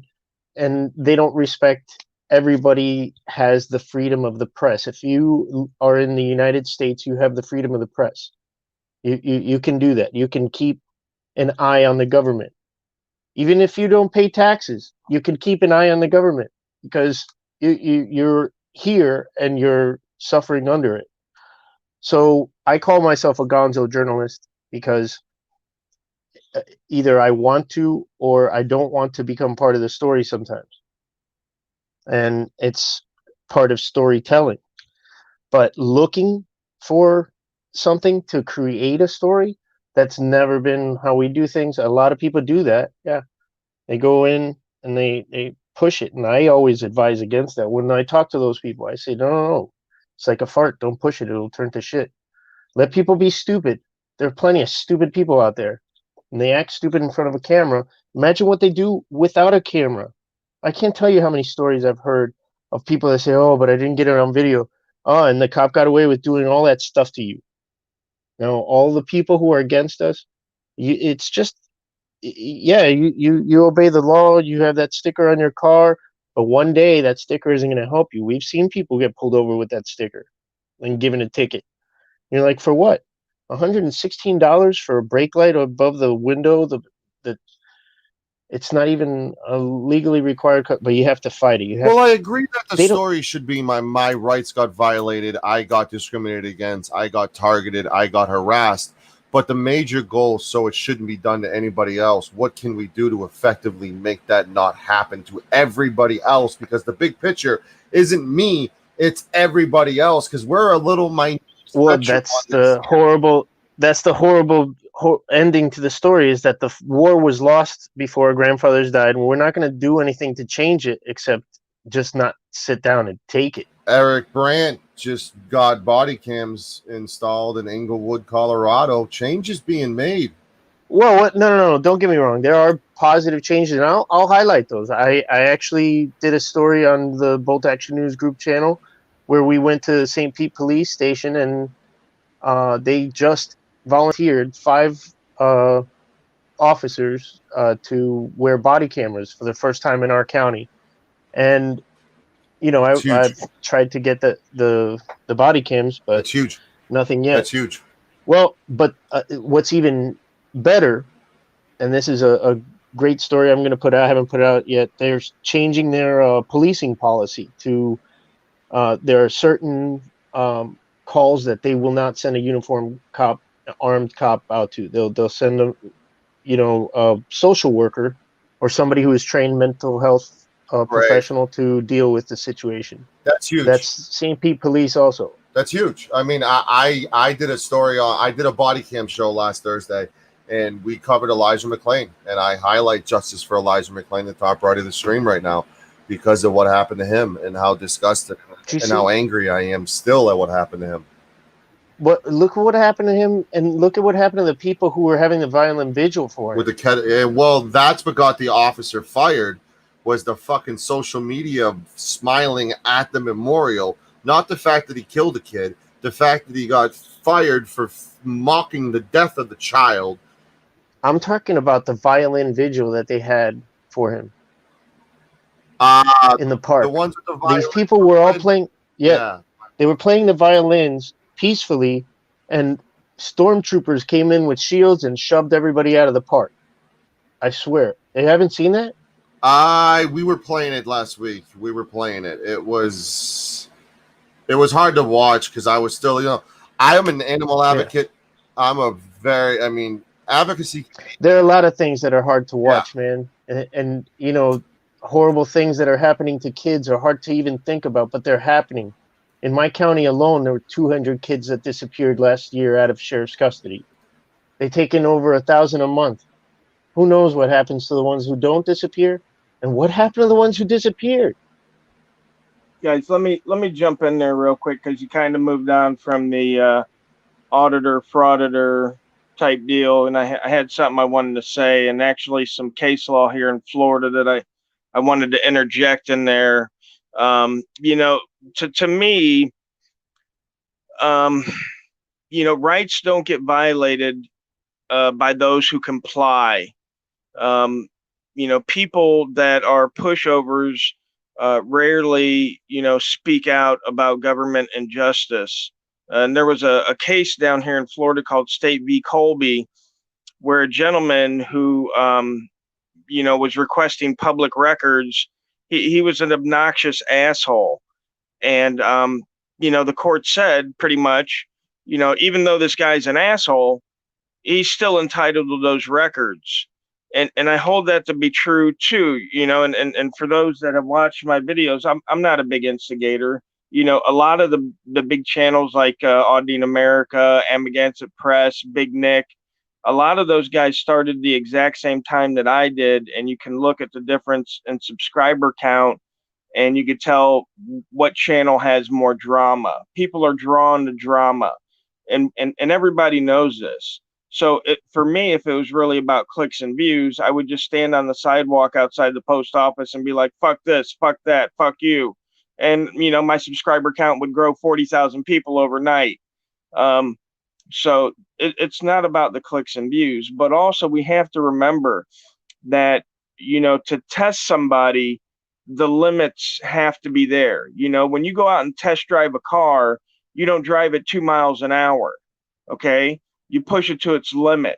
and they don't respect everybody has the freedom of the press. If you are in the United States, you have the freedom of the press. You can do that. You can keep an eye on the government. Even if you don't pay taxes, you can keep an eye on the government because you're here and you're suffering under it. So I call myself a gonzo journalist because either I want to or I don't want to become part of the story sometimes. And it's part of storytelling. But looking for something to create a story, that's never been how we do things. A lot of people do that. Yeah. They go in and they push it. And I always advise against that. When I talk to those people, I say, no. It's like a fart. Don't push it. It'll turn to shit. Let people be stupid. There are plenty of stupid people out there. And they act stupid in front of a camera. Imagine what they do without a camera. I can't tell you how many stories I've heard of people that say, oh, but I didn't get it on video. Oh, and the cop got away with doing all that stuff to you. Now, all the people who are against us, it's just, yeah, you obey the law. You have that sticker on your car, but one day that sticker isn't going to help you. We've seen people get pulled over with that sticker and given a ticket. You're like, for what? $116 for a brake light above the window. The it's not even a legally required, but you have to fight it. Well, I agree that the they don't- story should be my rights got violated, I got discriminated against, I got targeted, I got harassed. But the major goal, so it shouldn't be done to anybody else. What can we do to effectively make that not happen to everybody else? Because the big picture isn't me, it's everybody else. Because we're a little minute. Well, that's the horrible. That's the horrible ending to the story. Is that the war was lost before our grandfathers died, and we're not going to do anything to change it except just not sit down and take it. Eric Brandt just got body cams installed in Englewood, Colorado. Change is being made. Well, no. Don't get me wrong. There are positive changes, and I'll highlight those. I actually did a story on the Bolt Action News Group channel where we went to St. Pete Police Station, and they just volunteered 5 officers to wear body cameras for the first time in our county. And you know, I've tried to get the body cams, but that's huge. Nothing yet. That's huge. Well, but what's even better, and this is a great story I'm going to put out. I haven't put it out yet. They're changing their policing policy to. There are certain calls that they will not send a uniformed cop, armed cop out to. They'll send a social worker or somebody who is trained mental health professional to deal with the situation. That's huge. That's St. Pete Police also. That's huge. I mean, I did a story on. I did a body cam show last Thursday, and we covered Elijah McClain, and I highlight justice for Elijah McClain, the top right of the stream right now, because of what happened to him and how disgusted and how angry I am still at what happened to him. But look at what happened to him, and look at what happened to the people who were having the violent vigil for him. Well, that's what got the officer fired, was the fucking social media smiling at the memorial, not the fact that he killed a kid, the fact that he got fired for mocking the death of the child. I'm talking about the violin vigil that they had for him in the The park. ones with the These violins. people were all playing. Yeah. They were playing the violins peacefully, and stormtroopers came in with shields and shoved everybody out of the park. I swear. They haven't seen that? We were playing it last week. We were playing it. It was hard to watch because I was still, I am an animal advocate. Yeah. Advocacy. There are a lot of things that are hard to watch, man. And horrible things that are happening to kids are hard to even think about, but they're happening. In my county alone, there were 200 kids that disappeared last year out of sheriff's custody. They take in over 1,000 a month. Who knows what happens to the ones who don't disappear, and what happened to the ones who disappeared? Guys, let me jump in there real quick because you kind of moved on from the auditor frauditor type deal, and I had something I wanted to say, and actually some case law here in Florida that I wanted to interject in there. To me, rights don't get violated by those who comply. People that are pushovers rarely, speak out about government injustice. And there was a case down here in Florida called State v. Colby, where a gentleman who, was requesting public records, he was an obnoxious asshole. And, the court said pretty much, even though this guy's an asshole, he's still entitled to those records. And I hold that to be true too, and for those that have watched my videos, I'm not a big instigator. A lot of the big channels like Audine America, Amagansett Press, Big Nick, a lot of those guys started the exact same time that I did, and you can look at the difference in subscriber count, and you could tell what channel has more drama. People are drawn to drama, and everybody knows this. So for me, if it was really about clicks and views, I would just stand on the sidewalk outside the post office and be like, fuck this, fuck that, fuck you. And, my subscriber count would grow 40,000 people overnight. So it's not about the clicks and views, but also we have to remember that, to test somebody, the limits have to be there. When you go out and test drive a car, you don't drive it 2 miles an hour. Okay. You push it to its limit.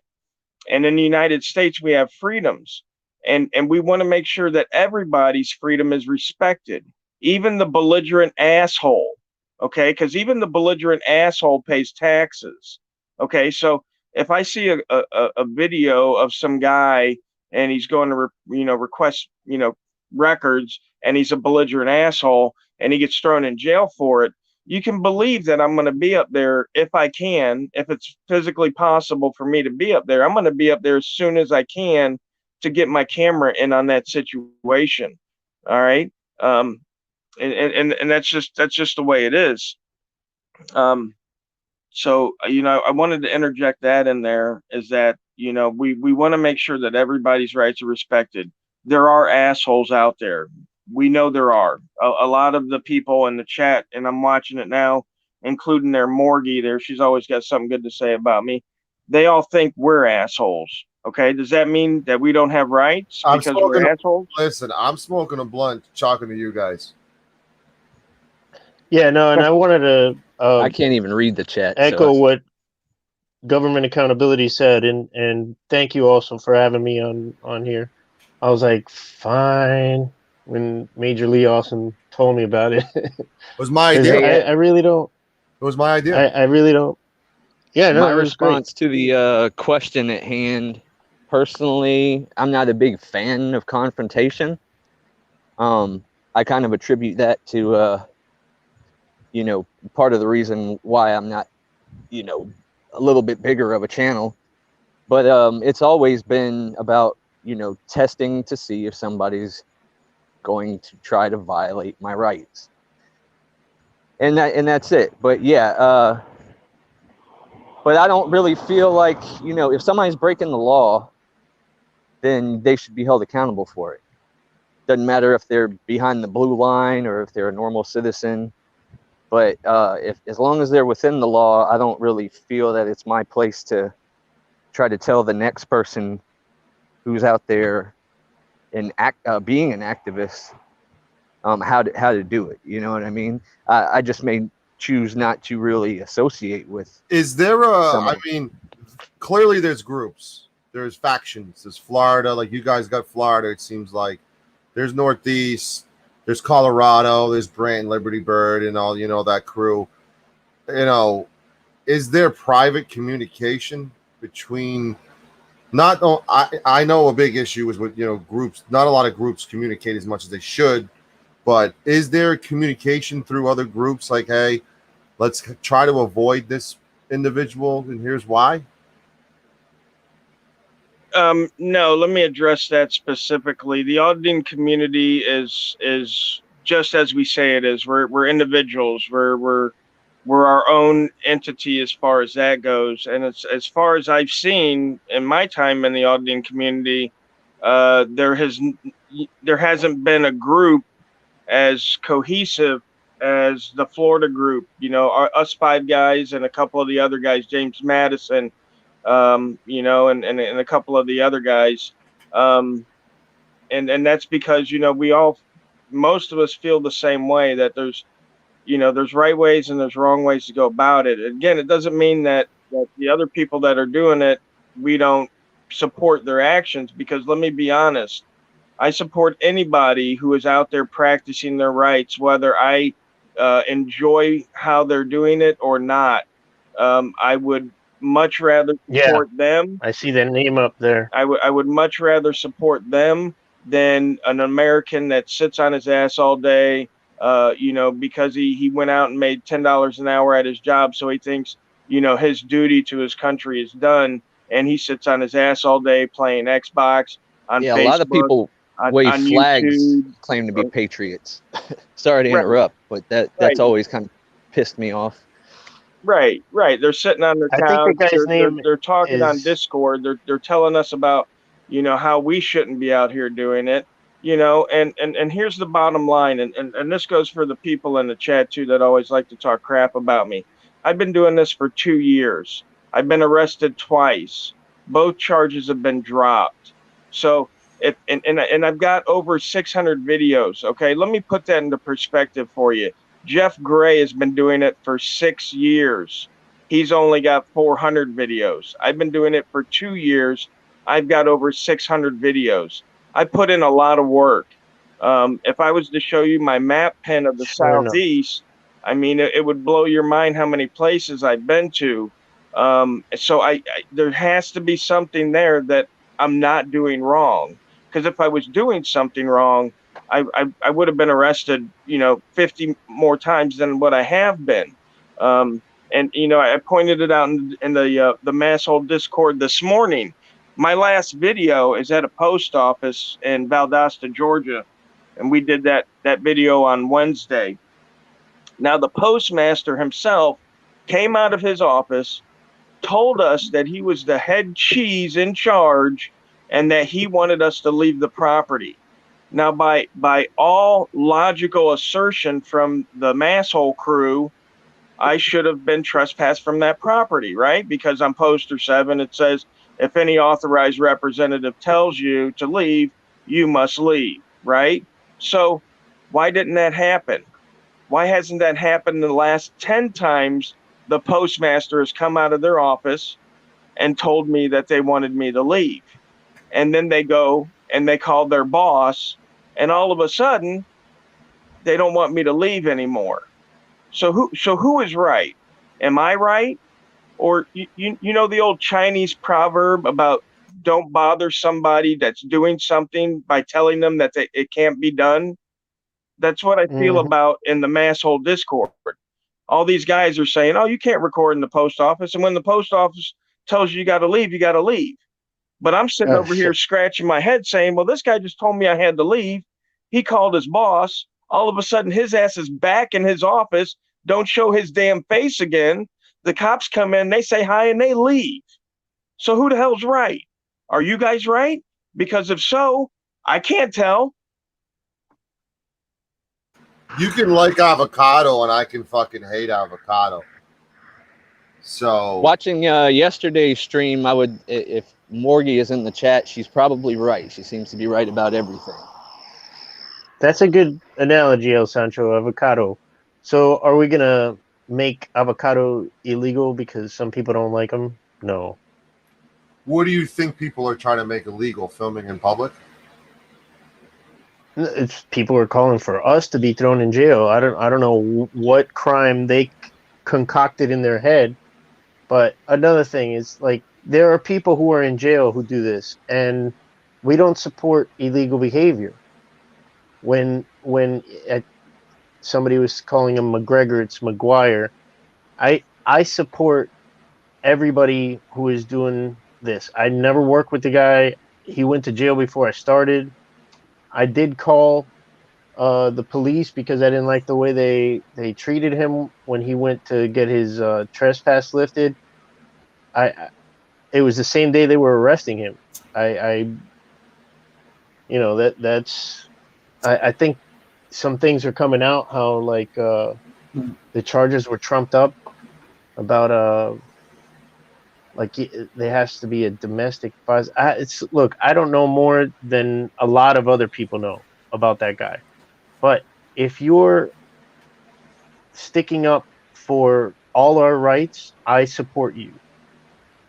And in the United States, we have freedoms, and we want to make sure that everybody's freedom is respected, even the belligerent asshole. Okay. Because even the belligerent asshole pays taxes. Okay. So if I see a video of some guy and he's going to, request, records, and he's a belligerent asshole and he gets thrown in jail for it, you can believe that I'm going to be up there if I can, if it's physically possible for me to be up there. I'm going to be up there as soon as I can to get my camera in on that situation. All right. And that's just the way it is. So, I wanted to interject that in there, is that, we want to make sure that everybody's rights are respected. There are assholes out there. We know there are a lot of the people in the chat, and I'm watching it now, including their Morgie there. She's always got something good to say about me. They all think we're assholes. Okay. Does that mean that we don't have rights because we're assholes? Listen, I'm smoking a blunt talking to you guys. Yeah, no, and I wanted to I can't even read the chat. Echo what government accountability said, and thank you also for having me on here. I was like, fine, when Major Lee Awesome told me about it. It was my idea. I really don't. It was my idea. I really don't. Yeah, no, my response to the question at hand, personally, I'm not a big fan of confrontation. I kind of attribute that to part of the reason why I'm not, a little bit bigger of a channel. But it's always been about, testing to see if somebody's going to try to violate my rights. And that's it. But yeah, but I don't really feel like, if somebody's breaking the law, then they should be held accountable for it. Doesn't matter if they're behind the blue line or if they're a normal citizen. But if as long as they're within the law, I don't really feel that it's my place to try to tell the next person who's out there and being an activist how to do it. You know what I mean? I just may choose not to really associate with. Is there I someone. mean, clearly there's groups, there's factions. There's Florida, like you guys got Florida. It seems like there's Northeast, there's Colorado, there's Brant, Liberty Bird, and all that crew. Is there private communication between? Not, I know a big issue is with groups. Not a lot of groups communicate as much as they should, but is there communication through other groups? Like, hey, let's try to avoid this individual, and here's why. No, let me address that specifically. The auditing community is just as we say it is. We're individuals. We're our own entity as far as that goes. And it's as far as I've seen in my time in the auditing community, there hasn't been a group as cohesive as the Florida group. Us five guys and a couple of the other guys, James Madison, and a couple of the other guys. And that's because, most of us feel the same way, that there's right ways and there's wrong ways to go about it. Again, it doesn't mean that the other people that are doing it, we don't support their actions, because let me be honest, I support anybody who is out there practicing their rights, whether I enjoy how they're doing it or not. I would much rather support them. I see that name up there. I would much rather support them than an American that sits on his ass all day, because he went out and made $10 an hour at his job, so he thinks his duty to his country is done, and he sits on his ass all day playing Xbox on Facebook. A lot of people wave flags, YouTube. Claim to be patriots. Sorry to interrupt, but that's always kind of pissed me off. Right. They're sitting on their couch. They're talking on Discord. They're telling us about, how we shouldn't be out here doing it. And here's the bottom line, and this goes for the people in the chat too that always like to talk crap about me. I've been doing this for 2 years. I've been arrested twice. Both charges have been dropped. So and I've got over 600 videos. Okay, let me put that into perspective for you. Jeff Gray has been doing it for 6 years. He's only got 400 videos. I've been doing it for 2 years. I've got over 600 videos. I put in a lot of work. If I was to show you my map pen of the Southeast, I mean, it would blow your mind how many places I've been to. So there has to be something there that I'm not doing wrong. Because if I was doing something wrong, I would have been arrested, 50 more times than what I have been. And I pointed it out in the Masshole Discord this morning. My last video is at a post office in Valdosta, Georgia, and we did that video on Wednesday. Now, the postmaster himself came out of his office, told us that he was the head cheese in charge, and that he wanted us to leave the property. Now, by all logical assertion from the Masshole crew, I should have been trespassed from that property, right? Because on poster 7, it says, if any authorized representative tells you to leave, you must leave, right? So why didn't that happen? Why hasn't that happened the last 10 times the postmaster has come out of their office and told me that they wanted me to leave? And then they go and they call their boss, and all of a sudden they don't want me to leave anymore. So who is right? Am I right? Or you know the old Chinese proverb about don't bother somebody that's doing something by telling them that it can't be done? That's what I feel about in the Masshole Discord. All these guys are saying, oh, you can't record in the post office. And when the post office tells you got to leave, you got to leave. But I'm sitting over here scratching my head saying, well, this guy just told me I had to leave. He called his boss. All of a sudden, his ass is back in his office. Don't show his damn face again. The cops come in, they say hi, and they leave. So who the hell's right? Are you guys right? Because if so, I can't tell. You can like avocado, and I can fucking hate avocado. So Watching yesterday's stream, I would, if Morgie is in the chat, she's probably right. She seems to be right about everything. That's a good analogy, El Sancho. Avocado. So, are we gonna make avocado illegal because some people don't like them? No. what do you think people are trying to make illegal? Filming in public? It's people are calling for us to be thrown in jail. I don't know what crime they concocted in their head. But another thing is, like, there are people who are in jail who do this, and we don't support illegal behavior. When somebody was calling him McGregor, it's McGuire. I support everybody who is doing this. I never worked with the guy. He went to jail before I started. I did call the police because I didn't like the way they treated him when he went to get his trespass lifted. It was the same day they were arresting him. I think some things are coming out how like the charges were trumped up about like there has to be a domestic violence. Look, I don't know more than a lot of other people know about that guy, but if you're sticking up for all our rights, I support you.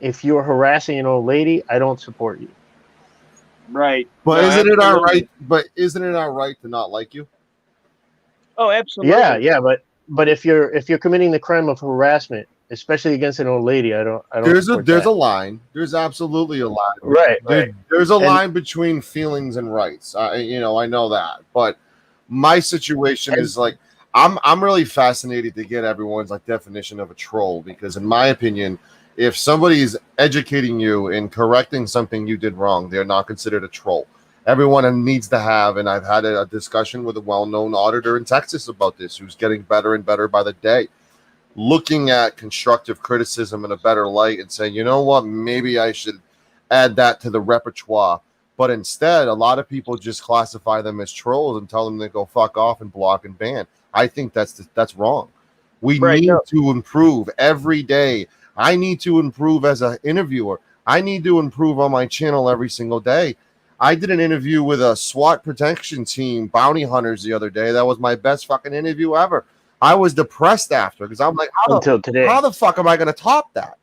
If you're harassing an old lady, I don't support you. Right. But No, isn't it our absolutely. right? But isn't it our right to not like you? Oh, absolutely. Yeah, but if you're committing the crime of harassment, especially against an old lady, I don't. There's support a that. line. There's absolutely a line. Right. There's a line between feelings and rights. I know that, but my situation is like I'm really fascinated to get everyone's like definition of a troll, because in my opinion, if somebody's educating you and correcting something you did wrong, they're not considered a troll. Everyone needs to have, and I've had a discussion with a well-known auditor in Texas about this, who's getting better and better by the day, looking at constructive criticism in a better light and saying, you know what, maybe I should add that to the repertoire. But instead, a lot of people just classify them as trolls and tell them to go fuck off and block and ban. I think that's wrong. We need to improve every day. I need to improve as an interviewer. I need to improve on my channel every single day. I did an interview with a SWAT protection team, bounty hunters, the other day. That was my best fucking interview ever. I was depressed after, because I'm like, until today, how the fuck am I going to top that?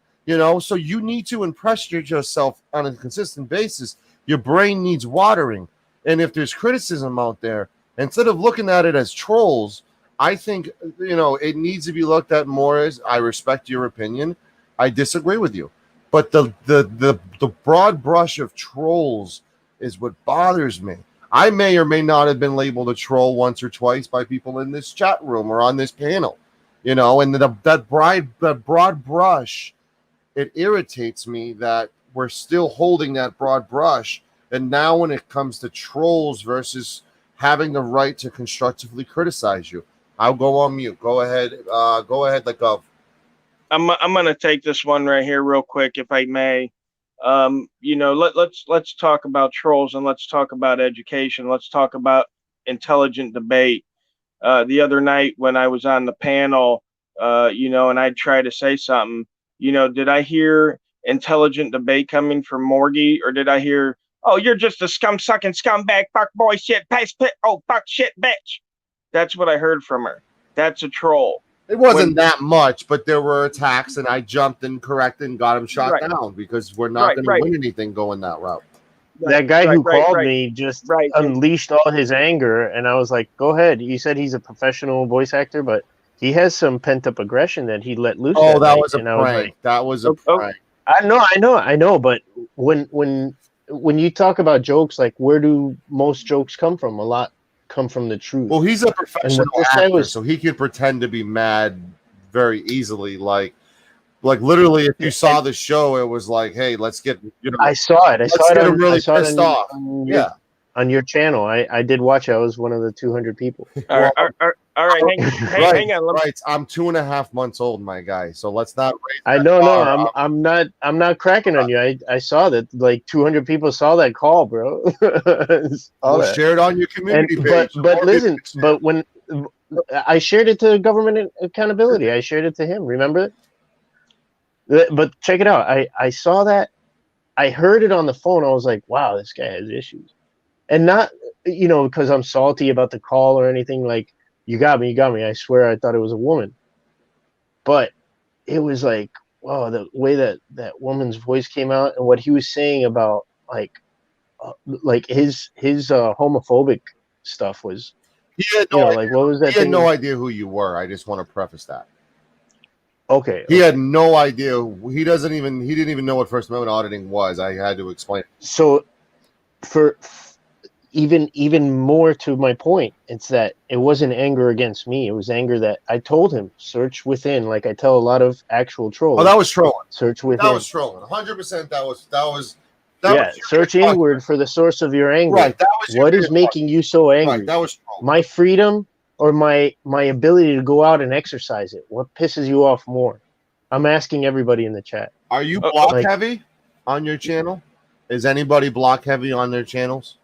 So you need to impress yourself on a consistent basis. Your brain needs watering. And if there's criticism out there, instead of looking at it as trolls, I think, it needs to be looked at more as, I respect your opinion. I disagree with you. But the broad brush of trolls is what bothers me. I may or may not have been labeled a troll once or twice by people in this chat room or on this panel, and that broad brush, it irritates me that we're still holding that broad brush. And now when it comes to trolls versus having the right to constructively criticize you, I'll go on mute. Go ahead. Let go. I'm going to take this one right here real quick, if I may. Let's talk about trolls, and let's talk about education. Let's talk about intelligent debate. The other night when I was on the panel, and I tried to say something, did I hear intelligent debate coming from Morgie, or did I hear, oh, you're just a scum-sucking scumbag, fuck boy, shit, pace pit, oh, fuck, shit, bitch? That's what I heard from her. That's a troll. It wasn't that much, but there were attacks, and I jumped and corrected and got him shot down, because we're not going to win anything going that route. That guy who called me just unleashed all his anger, and I was like, go ahead. You said he's a professional voice actor, but he has some pent-up aggression that he let loose. Oh, that was a prank. That was a prank. I know, but when you talk about jokes, like, where do most jokes come from? A lot come from the truth. Well, he's a professional actor, so he could pretend to be mad very easily. Like literally, if you saw the show, it was like, hey, let's get, I saw it. I saw it really pissed off. On your channel. I did watch it. I was one of the 200 people. All right, hang on. Right, I'm 2.5 months old, my guy. So let's not. I'm not cracking on you. I saw that like 200 people saw that call, bro. Share it on your community page. But listen, but when I shared it to government accountability. I shared it to him. Remember? But check it out. I saw that. I heard it on the phone. I was like, wow, this guy has issues. And not, because I'm salty about the call or anything. Like, you got me. I swear I thought it was a woman. But it was like, wow, the way that woman's voice came out and what he was saying about like his homophobic stuff was, He had no idea. like what was that He had thing? no idea who you were. I just want to preface that. Okay. He had no idea. He didn't even know what First Amendment auditing was. I had to explain. So for even more to my point, it's that it wasn't anger against me. It was anger that I told him, search within, like I tell a lot of actual trolls. Oh, that was trolling. Search within. That was trolling. 100%. That was search inward for the source of your anger. Right. That was what is making you so angry. Right. That was trolling. My freedom or my ability to go out and exercise it. What pisses you off more? I'm asking everybody in the chat. Are you block heavy on your channel? Is anybody block heavy on their channels?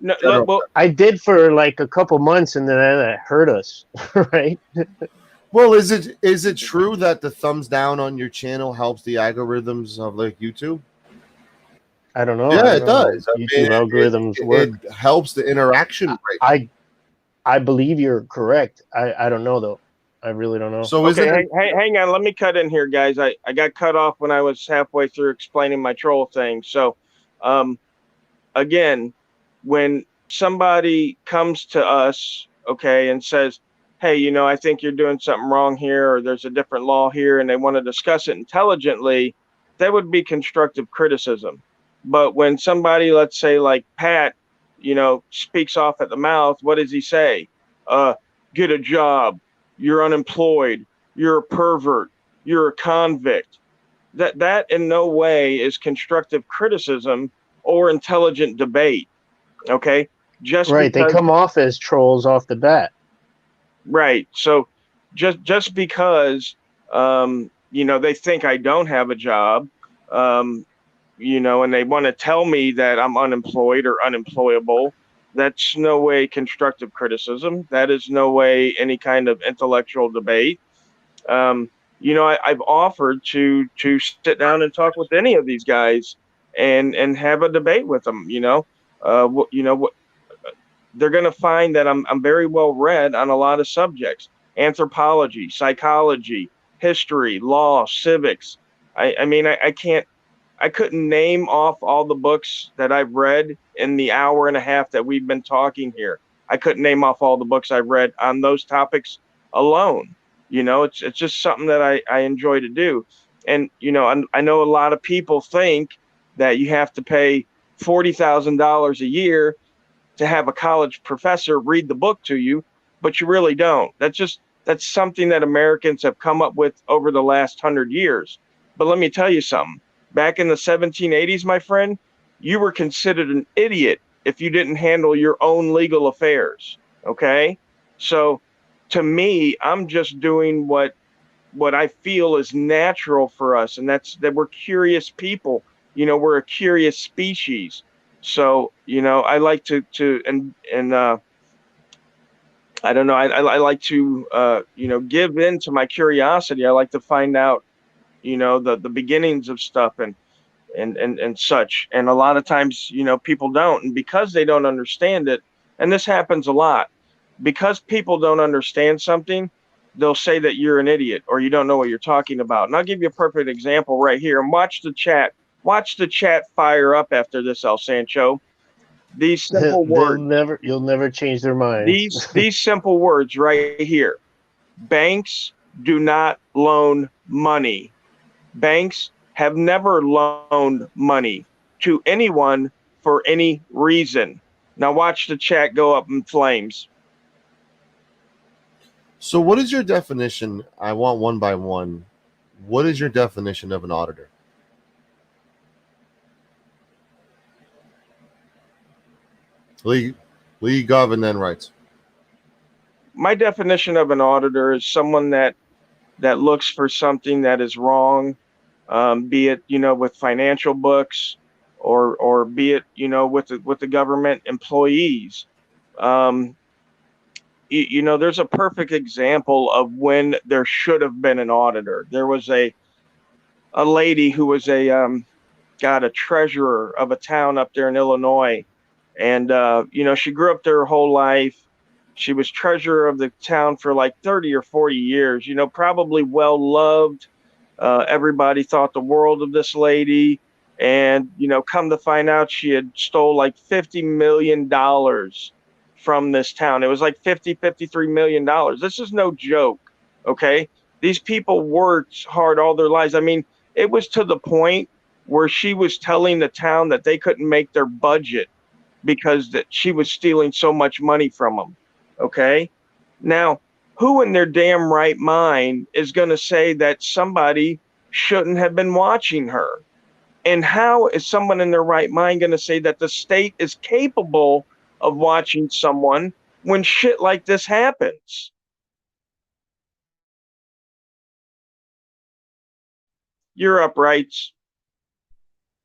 No, well, I did for like a couple months, and then that hurt us, right? Well, is it true that the thumbs down on your channel helps the algorithms of like YouTube? I don't know. Yeah, it does. YouTube algorithms work. It helps the interaction rate. I believe you're correct. I don't know though. I really don't know. So okay, hang on. Let me cut in here, guys. I got cut off when I was halfway through explaining my troll thing. So, again, when somebody comes to us, okay, and says, hey, I think you're doing something wrong here, or there's a different law here, and they want to discuss it intelligently, that would be constructive criticism. But when somebody, let's say like Pat, speaks off at the mouth, what does he say? Get a job. You're unemployed. You're a pervert. You're a convict. That in no way is constructive criticism or intelligent debate. Okay, right. They come off as trolls off the bat. Right. So just because they think I don't have a job, and they want to tell me that I'm unemployed or unemployable, that's no way constructive criticism. That is no way any kind of intellectual debate. I've offered to sit down and talk with any of these guys and have a debate with them. They're going to find that I'm very well read on a lot of subjects: anthropology, psychology, history, law, civics. I couldn't name off all the books that I've read in the hour and a half that we've been talking here. I couldn't name off all the books I've read on those topics alone. It's just something that I enjoy to do. And, I know a lot of people think that you have to pay $40,000 a year to have a college professor read the book to you, but you really don't. That's something that Americans have come up with over the last 100 years. But let me tell you something. Back in the 1780s, my friend, you were considered an idiot if you didn't handle your own legal affairs. Okay? So to me, I'm just doing what I feel is natural for us, and that's that we're curious people. We're a curious species. So, I like to I don't know. I like to give in to my curiosity. I like to find out, the beginnings of stuff and such. And a lot of times, people don't, and because they don't understand it, and this happens a lot, because people don't understand something, they'll say that you're an idiot or you don't know what you're talking about. And I'll give you a perfect example right here. And watch the chat fire up after this, El Sancho. These simple words. You'll never change their minds. These simple words right here. Banks do not loan money. Banks have never loaned money to anyone for any reason. Now watch the chat go up in flames. So what is your definition? I want one by one. What is your definition of an auditor? Lee Gov and then writes. My definition of an auditor is someone that looks for something that is wrong, be it with financial books, or be it with the government employees. there's a perfect example of when there should have been an auditor. There was a lady who was a treasurer of a town up there in Illinois, and she grew up there her whole life. She was treasurer of the town for like 30 or 40 years. Probably well loved. Everybody thought the world of this lady, and come to find out, she had stole like $50 million from this town. It was like 53 million dollars. This is no joke. Okay, these people worked hard all their lives. I mean, it was to the point where she was telling the town that they couldn't make their budget because that she was stealing so much money from them. Okay, now who in their damn right mind is going to say that somebody shouldn't have been watching her? And how is someone in their right mind going to say that the state is capable of watching someone when shit like this happens? You're up, Rights.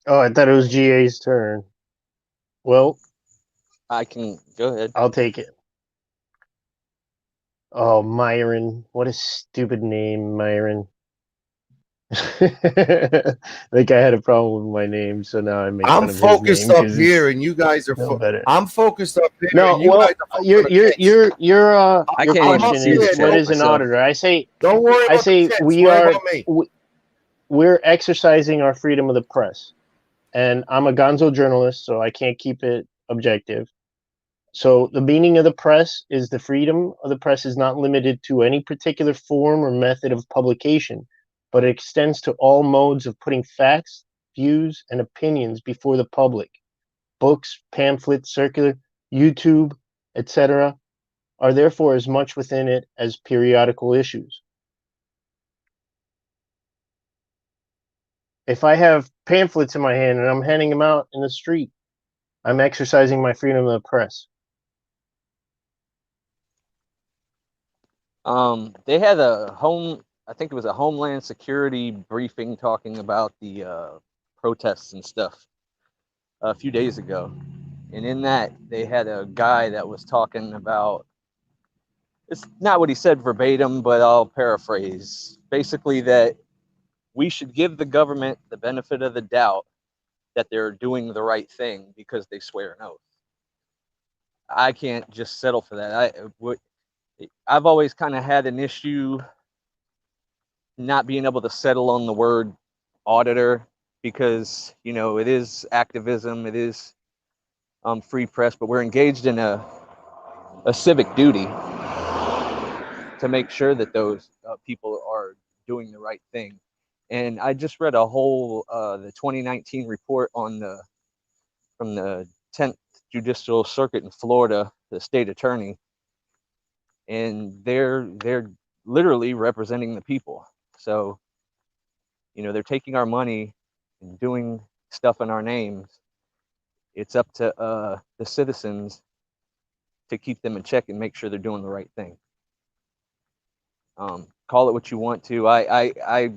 Oh, I thought it was GA's turn. Well, I can go ahead. I'll take it. Oh, Myron. What a stupid name, Myron. Like I had a problem with my name, so now I make fun I'm of his focused name up 'cause here, it's and you guys are. no better. I'm focused up here, No, and you well, guys are. your I your can't even question see the is, what chat is an myself. auditor? I say Don't worry about the kids. we Worry are about me. we're exercising our freedom of the press, and I'm a gonzo journalist, so I can't keep it objective. So the meaning of the press is the freedom of the press is not limited to any particular form or method of publication, but it extends to all modes of putting facts, views, and opinions before the public. Books, pamphlets, circular, YouTube, etc., are therefore as much within it as periodical issues. If I have pamphlets in my hand and I'm handing them out in the street, I'm exercising my freedom of the press. They had I think it was a Homeland Security briefing talking about the protests and stuff a few days ago. And in that, they had a guy that was talking about, it's not what he said verbatim, but I'll paraphrase. Basically, that we should give the government the benefit of the doubt that they're doing the right thing because they swear an oath. I can't just settle for that. I've always kind of had an issue not being able to settle on the word auditor because it is activism, it is free press, but we're engaged in a civic duty to make sure that those people are doing the right thing. And I just read a whole the 2019 report from the 10th Judicial Circuit in Florida, the state attorney, and they're literally representing the people. So they're taking our money and doing stuff in our names. It's up to the citizens to keep them in check and make sure they're doing the right thing. Call it what you want to. I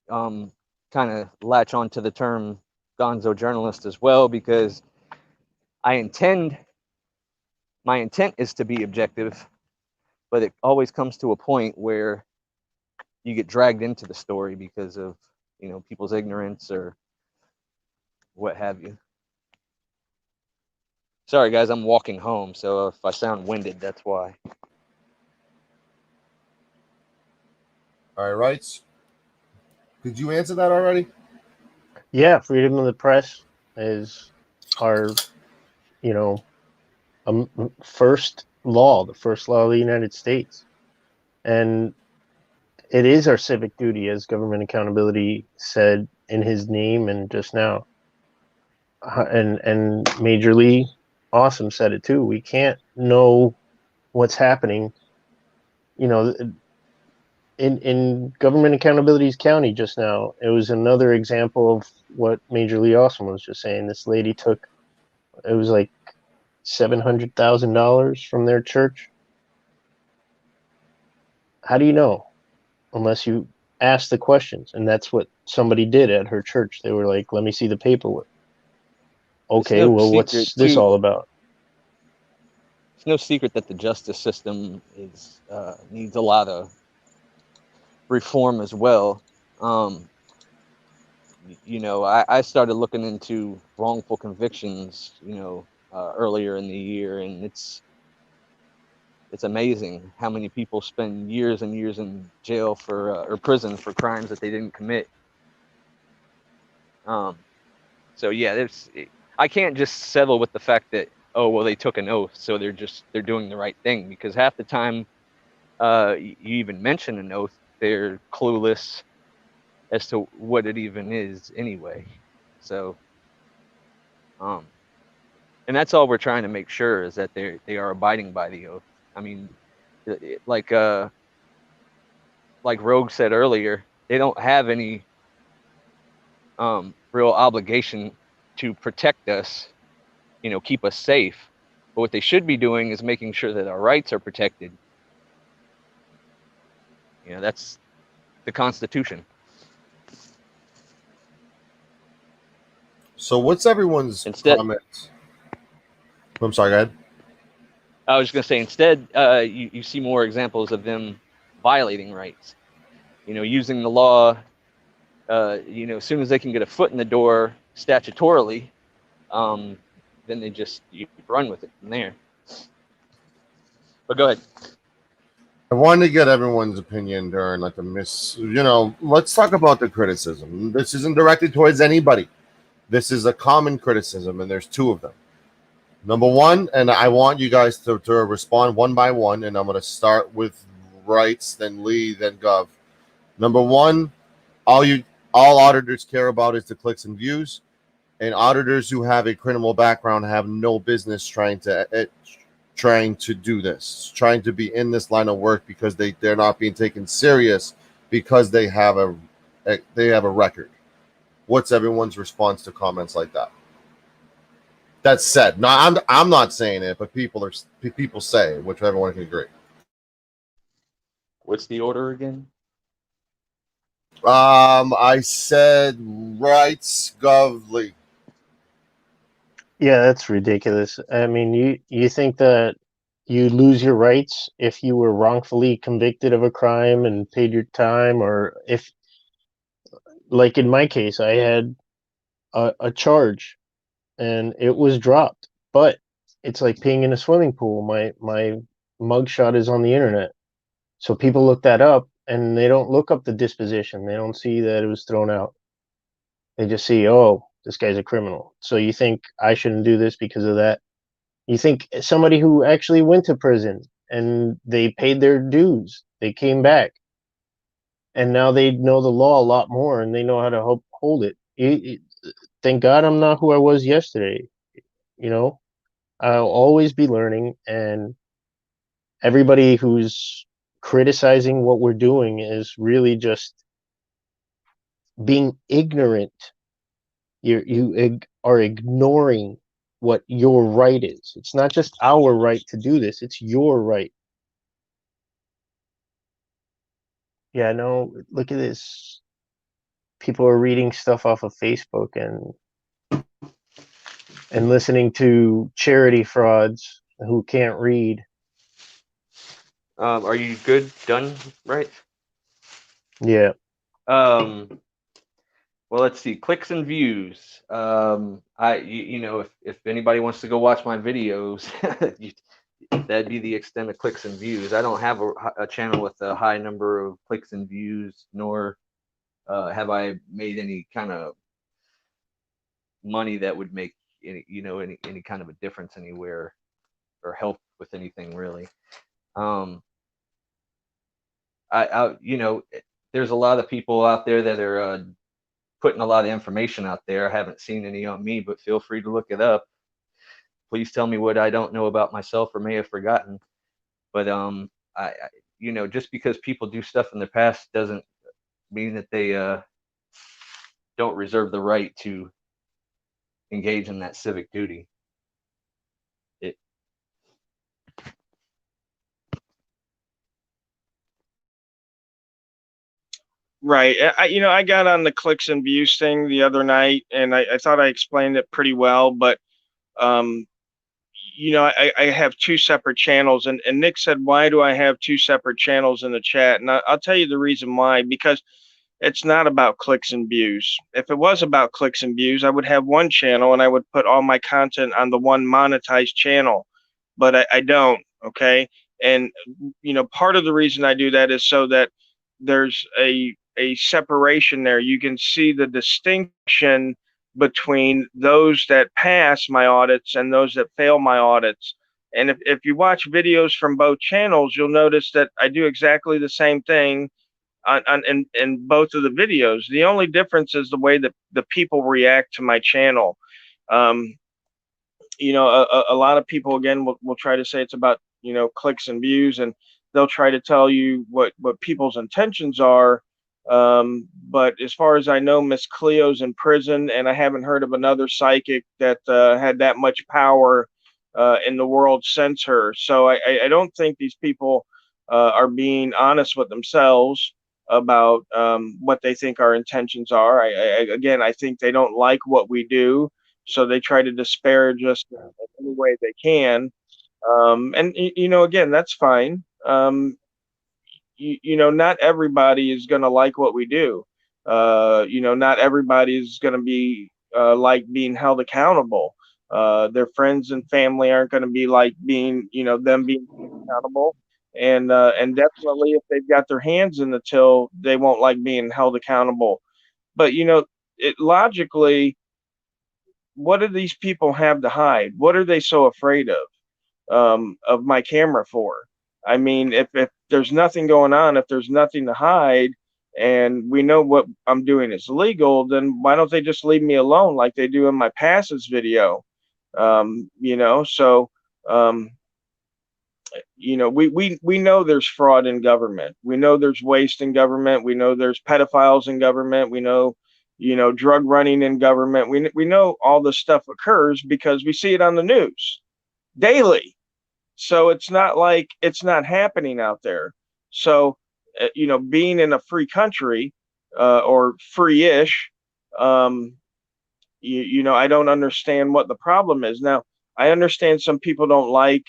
kind of latch on to the term gonzo journalist as well because my intent is to be objective, but it always comes to a point where you get dragged into the story because of people's ignorance or what have you. Sorry guys, I'm walking home, so if I sound winded, that's why. All right, Rights. Did you answer that already? Yeah, freedom of the press is our, first law, the first law of the United States. And it is our civic duty, as Government Accountability said in his name and just now. And Major Lee Awesome said it too. We can't know what's happening, in Government Accountability's county just now. It was another example of what Major Lee Awesome was just saying. This lady took, it was like $700,000 from their church. How do you know? Unless you ask the questions. And that's what somebody did at her church. They were like, let me see the paperwork. Okay, no well, secret, what's this too. all about? it's no secret that the justice system is needs a lot of reform as well. You know, I started looking into wrongful convictions, you know, earlier in the year, and it's amazing how many people spend years and years in jail for or prison for crimes that they didn't commit. So yeah, I can't just settle with the fact that, oh well, they took an oath, so they're doing the right thing, because half the time you even mention an oath, they're clueless as to what it even is anyway. So and that's all we're trying to make sure, is that they are abiding by the oath. I mean, like Rogue said earlier, they don't have any real obligation to protect us, you know, keep us safe. But what they should be doing is making sure that our rights are protected. You know, that's the Constitution. So what's everyone's comments? I'm sorry, go ahead. I was just going to say, instead, you see more examples of them violating rights. You know, using the law, you know, as soon as they can get a foot in the door statutorily, then they just run with it from there. But go ahead. I wanted to get everyone's opinion during like let's talk about the criticism. This isn't directed towards anybody. This is a common criticism, and there's two of them. Number one, and I want you guys to respond one by one, and I'm going to start with Rights, then Lee, then Gov. Number one, all auditors care about is the clicks and views, and auditors who have a criminal background have no business trying to do this, trying to be in this line of work, because they're not being taken serious because they have a record. What's everyone's response to comments like that? That's said. No, I'm not saying it, but people say, which everyone can agree. What's the order again? I said Rights, Gov, Lee. Yeah, that's ridiculous. I mean, you think that you lose your rights if you were wrongfully convicted of a crime and paid your time, or if, like in my case, I had a charge and it was dropped, but it's like peeing in a swimming pool. My mugshot is on the internet, so people look that up, and they don't look up the disposition. They don't see that it was thrown out. They just see, oh, this guy's a criminal. So you think I shouldn't do this because of that? You think somebody who actually went to prison and they paid their dues, they came back, and now they know the law a lot more and they know how to hold it. Thank God I'm not who I was yesterday. You know, I'll always be learning, and everybody who's criticizing what we're doing is really just being ignorant. You are ignoring what your right is. It's not just our right to do this, it's your right. Yeah, no, look at this. People are reading stuff off of Facebook and listening to charity frauds who can't read. Are you good? Done? Right? Yeah. Well, let's see. Clicks and views. You know, if anybody wants to go watch my videos, that'd be the extent of clicks and views. I don't have a channel with a high number of clicks and views, nor have I made any kind of money that would make any kind of a difference anywhere or help with anything really. You know, there's a lot of people out there that are putting a lot of information out there. I haven't seen any on me, but feel free to look it up. Please tell me what I don't know about myself or may have forgotten. But you know, just because people do stuff in the past doesn't mean that they don't reserve the right to engage in that civic duty. Right. I got on the clicks and views thing the other night, and I thought I explained it pretty well. But, I have two separate channels, and Nick said, why do I have two separate channels in the chat? And I'll tell you the reason why, because it's not about clicks and views. If it was about clicks and views, I would have one channel and I would put all my content on the one monetized channel, but I don't. Okay. And, part of the reason I do that is so that there's a separation there. You can see the distinction between those that pass my audits and those that fail my audits. And if you watch videos from both channels, you'll notice that I do exactly the same thing in both of the videos. The only difference is the way that the people react to my channel. Um, a lot of people, again, will try to say it's about, clicks and views, and they'll try to tell you what people's intentions are. But as far as I know, Miss Cleo's in prison, and I haven't heard of another psychic that had that much power in the world since her. So I don't think these people are being honest with themselves about what they think our intentions are. Again, I think they don't like what we do, so they try to disparage us in any way they can. And again, that's fine. Not everybody is going to like what we do. Not everybody is going to be like being held accountable. Their friends and family aren't going to be like being, them being accountable. And definitely, if they've got their hands in the till, they won't like being held accountable. But logically, what do these people have to hide? What are they so afraid of my camera for? I mean, if there's nothing going on, if there's nothing to hide, and we know what I'm doing is legal, then why don't they just leave me alone like they do in my passes video? So we know there's fraud in government. We know there's waste in government. We know there's pedophiles in government. We know, drug running in government. We know all this stuff occurs because we see it on the news daily. So it's not like it's not happening out there. So, being in a free country or free-ish, I don't understand what the problem is. Now, I understand some people don't like,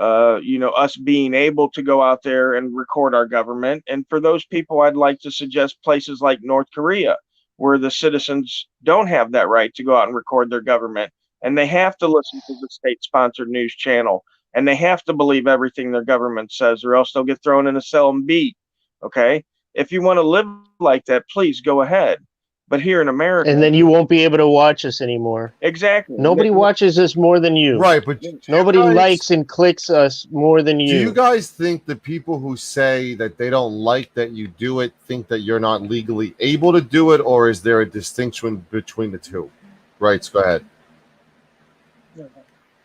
us being able to go out there and record our government. And for those people, I'd like to suggest places like North Korea, where the citizens don't have that right to go out and record their government. And they have to listen to the state-sponsored news channel. And they have to believe everything their government says, or else they'll get thrown in a cell and beat. Okay? If you want to live like that, please go ahead. But here in America, And then you won't be able to watch us anymore. exactly. Nobody watches us more than you. Right, but Nobody likes and clicks us more than you. Do you guys think the people who say that they don't like that you do it think that you're not legally able to do it, or is there a distinction between the two? Right, go ahead.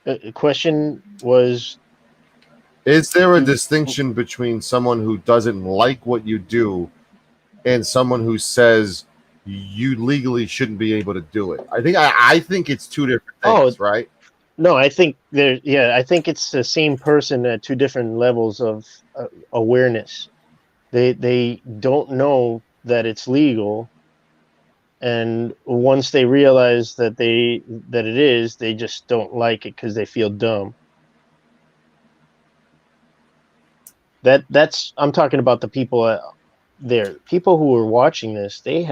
The question was, is there a distinction between someone who doesn't like what you do and someone who says you legally shouldn't be able to do it? I think it's two different things, right? No, I think I think it's the same person at two different levels of awareness. They don't know that it's legal, and once they realize that it is, they just don't like it because they feel dumb. That's I'm talking about the people there. People who are watching this, they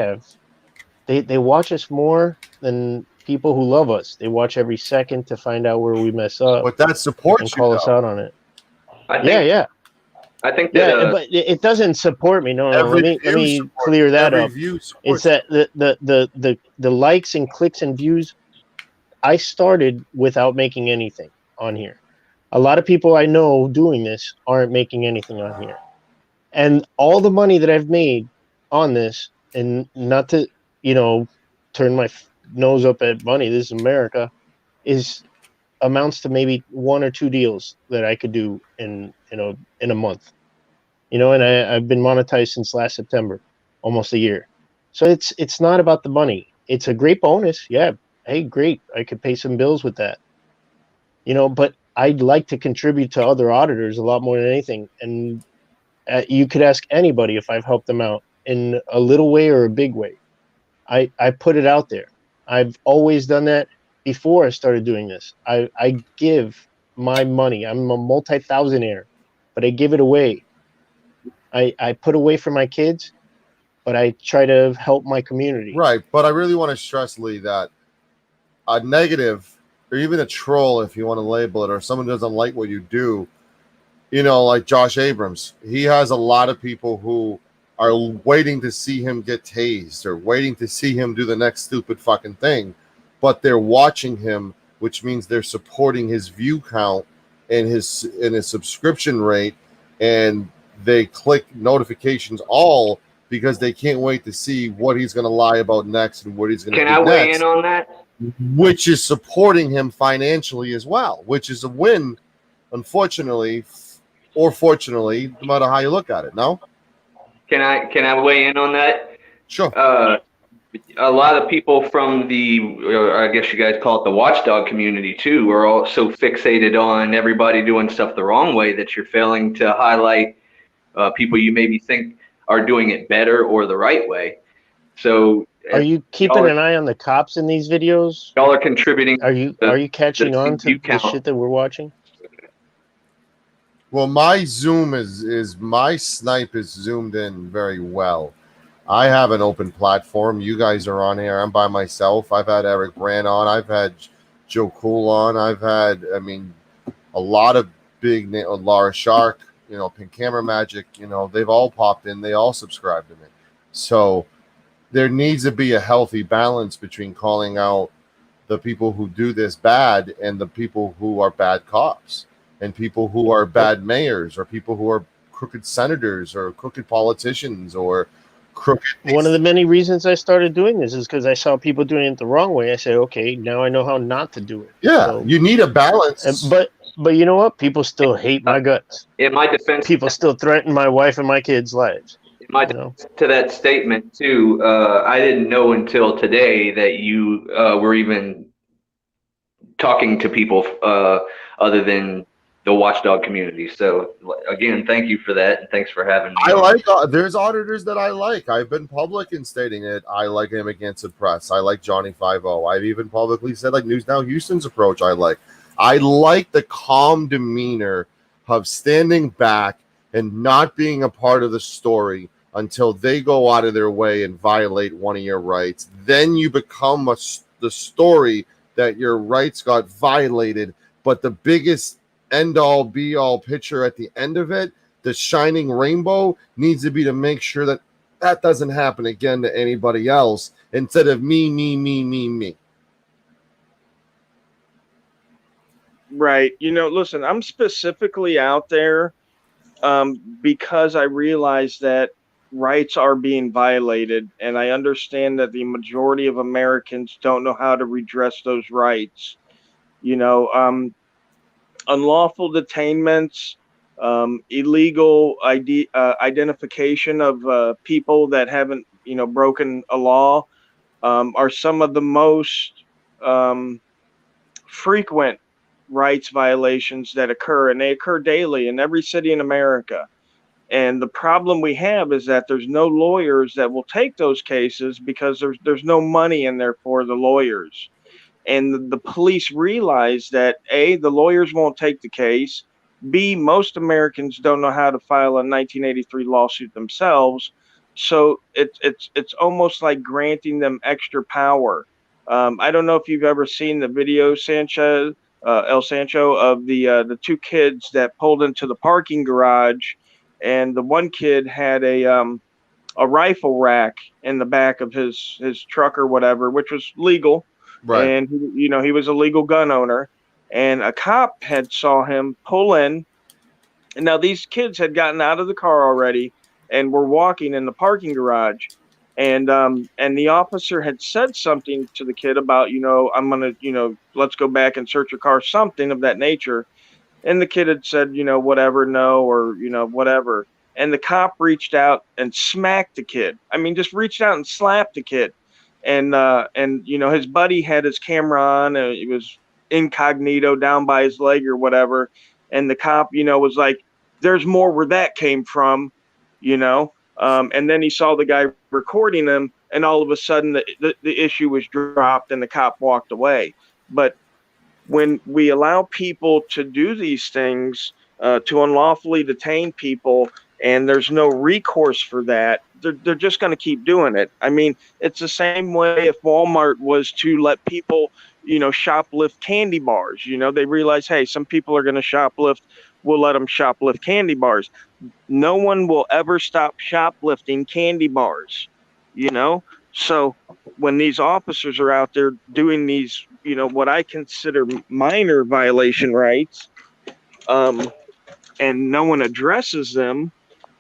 watch us more than people who love us. They watch every second to find out where we mess up. But that supports and call us out on it. I think that, but it doesn't support me. No. Let me clear that up. It's that the likes and clicks and views. I started without making anything on here. A lot of people I know doing this aren't making anything on here, and all the money that I've made on this, and not to turn my nose up at money. This is America, amounts to maybe one or two deals that I could do in a month, and I've been monetized since last September, almost a year. So it's not about the money. It's a great bonus. Yeah. Hey, great. I could pay some bills with that, but I'd like to contribute to other auditors a lot more than anything. And you could ask anybody if I've helped them out in a little way or a big way. I put it out there. I've always done that before I started doing this. I give my money. I'm a multi-thousandaire, but I give it away. I put away for my kids, but I try to help my community. Right, but I really want to stress, Lee, that a negative or even a troll, if you want to label it, or someone who doesn't like what you do, like Josh Abrams, he has a lot of people who are waiting to see him get tased or waiting to see him do the next stupid fucking thing, but they're watching him, which means they're supporting his view count and his subscription rate, and they click notifications all because they can't wait to see what he's going to lie about next and what he's going to do Can I weigh next, in on that? which is supporting him financially as well, which is a win, unfortunately, or fortunately, no matter how you look at it. No? Can I weigh in on that? Sure. A lot of people from I guess you guys call it the watchdog community too, are also fixated on everybody doing stuff the wrong way that you're failing to highlight people you maybe think are doing it better or the right way. So Are you keeping an eye on the cops in these videos? y'all are contributing? Are you catching on to the shit that we're watching? Well, my zoom is my snipe is zoomed in very well. I have an open platform. You guys are on here. I'm by myself. I've had Eric Brand on. I've had Joe Cool on. I've had, a lot of big Laura Shark, Pink Camera Magic, they've all popped in. They all subscribe to me. So there needs to be a healthy balance between calling out the people who do this bad and the people who are bad cops and people who are bad mayors or people who are crooked senators or crooked politicians or crooked. One of the many reasons I started doing this is because I saw people doing it the wrong way. I said, okay, now I know how not to do it. Yeah, so, you need a balance. But you know what? People still hate my guts. In my defense, people still threaten my wife and my kids' lives. In my defense to that statement too, I didn't know until today that you were even talking to people other than the watchdog community. So again, thank you for that, and thanks for having me. I like there's auditors that I like. I've been public in stating it. I like him against the press. I like Johnny 5-0. I've even publicly said like News Now Houston's approach. I like the calm demeanor of standing back and not being a part of the story until they go out of their way and violate one of your rights. Then you become the story that your rights got violated. But the biggest end-all, be-all picture at the end of it, the shining rainbow, needs to be to make sure that that doesn't happen again to anybody else instead of me. Right. Listen, I'm specifically out there because I realize that rights are being violated, and I understand that the majority of Americans don't know how to redress those rights. Unlawful detainments, illegal identification of people that haven't, broken a law, are some of the most frequent rights violations that occur, and they occur daily in every city in America. And the problem we have is that there's no lawyers that will take those cases because there's no money in there for the lawyers. And the police realize that A, the lawyers won't take the case. B, most Americans don't know how to file a 1983 lawsuit themselves. So it's almost like granting them extra power. I don't know if you've ever seen the video, Sancho, El Sancho, of the two kids that pulled into the parking garage, and the one kid had a rifle rack in the back of his truck or whatever, which was legal. Right. And he was a legal gun owner, and a cop had saw him pull in. And now these kids had gotten out of the car already and were walking in the parking garage. And the officer had said something to the kid about, I'm going to, let's go back and search your car, something of that nature. And the kid had said, whatever, no, or, whatever. And the cop reached out and smacked the kid. I mean, just reached out and slapped the kid. And his buddy had his camera on, and it was incognito down by his leg or whatever. And the cop, was like, there's more where that came from, and then he saw the guy recording him, and all of a sudden the issue was dropped and the cop walked away. But when we allow people to do these things, to unlawfully detain people, and there's no recourse for that, they're just going to keep doing it. I mean, it's the same way if Walmart was to let people, shoplift candy bars. They realize, hey, some people are going to shoplift. We'll let them shoplift candy bars. No one will ever stop shoplifting candy bars, you know? So when these officers are out there doing these, what I consider minor violation rights, and no one addresses them,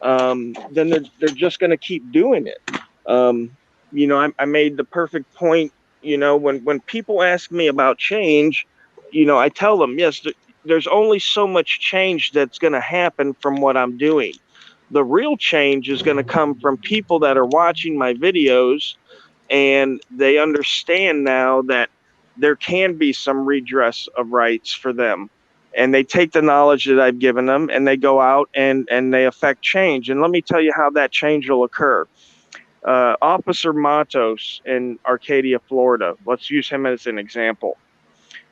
then they're just going to keep doing it. I made the perfect point. When people ask me about change, I tell them, yes, there's only so much change that's going to happen from what I'm doing. The real change is going to come from people that are watching my videos, and they understand now that there can be some redress of rights for them, and they take the knowledge that I've given them and they go out and they affect change. And let me tell you how that change will occur. Officer Matos in Arcadia, Florida, let's use him as an example.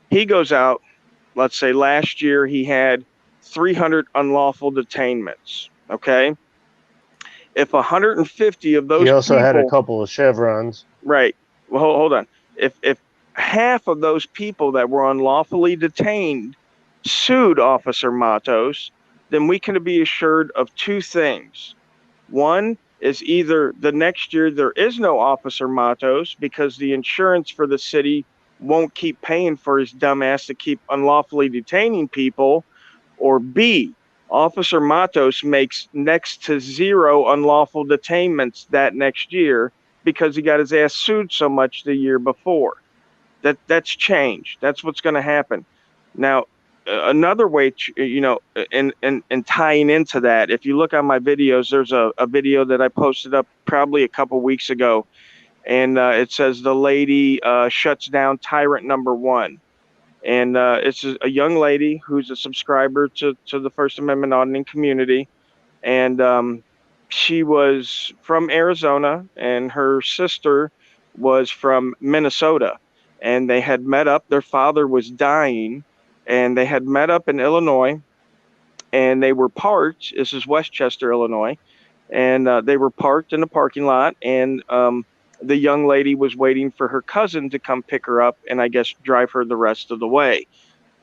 He goes out, let's say last year he had 300 unlawful detainments. Okay. If 150 of those He also had a people, couple of chevrons. right. Well, hold on. If half of those people that were unlawfully detained sued Officer Matos, then we can be assured of two things. One is either the next year there is no Officer Matos because the insurance for the city won't keep paying for his dumbass to keep unlawfully detaining people, or B, Officer Matos makes next to zero unlawful detainments that next year because he got his ass sued so much the year before. That's change. That's what's going to happen. Now, another way, and tying into that, if you look on my videos, there's a video that I posted up probably a couple weeks ago, and it says the lady shuts down tyrant number one. And it's a young lady who's a subscriber to the First Amendment auditing community. And she was from Arizona, and her sister was from Minnesota. And they had met up. Their father was dying, and they had met up in Illinois. And they were parked. This is Westchester, Illinois. And they were parked in a parking lot. And the young lady was waiting for her cousin to come pick her up and I guess drive her the rest of the way.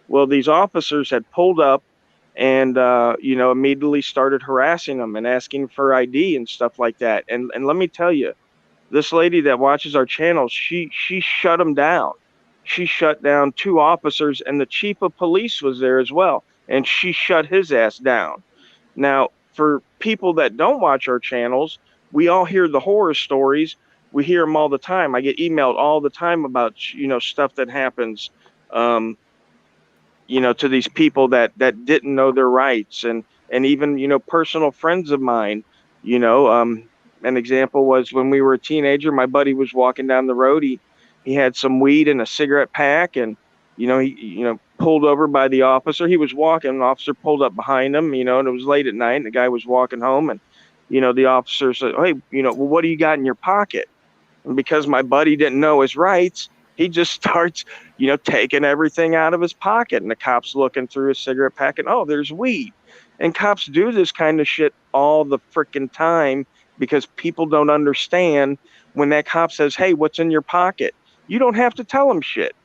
Well, these officers had pulled up and immediately started harassing them and asking for ID and stuff like that. And let me tell you, this lady that watches our channel, she shut them down. She shut down two officers, and the chief of police was there as well, and she shut his ass down. Now, for people that don't watch our channels, we all hear the horror stories. We hear them all the time. I get emailed all the time about stuff that happens. To these people that didn't know their rights, and even personal friends of mine. An example was when we were a teenager, my buddy was walking down the road. He had some weed in a cigarette pack, and he pulled over by the officer. He was walking, an officer pulled up behind him, and it was late at night, and the guy was walking home, and the officer said, hey, well, what do you got in your pocket? And because my buddy didn't know his rights, he just starts, taking everything out of his pocket. And the cops looking through his cigarette pack, and oh, there's weed. And cops do this kind of shit all the freaking time because people don't understand when that cop says, hey, what's in your pocket? You don't have to tell him shit.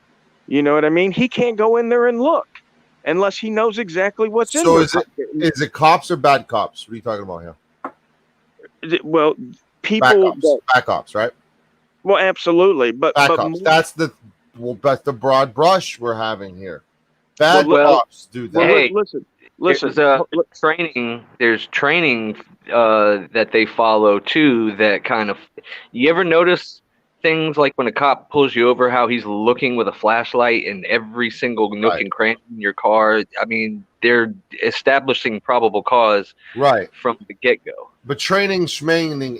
You know what I mean? He can't go in there and look unless he knows exactly what's in there. So is it cops or bad cops? What are you talking about here? Well, people. Bad cops, right? Well, absolutely, but that's the broad brush we're having here. Bad cops do that. Well, hey, listen. There's training that they follow too. That kind of, you ever notice things like when a cop pulls you over, how he's looking with a flashlight in every single nook and cranny in your car? I mean, they're establishing probable cause from the get-go. But training,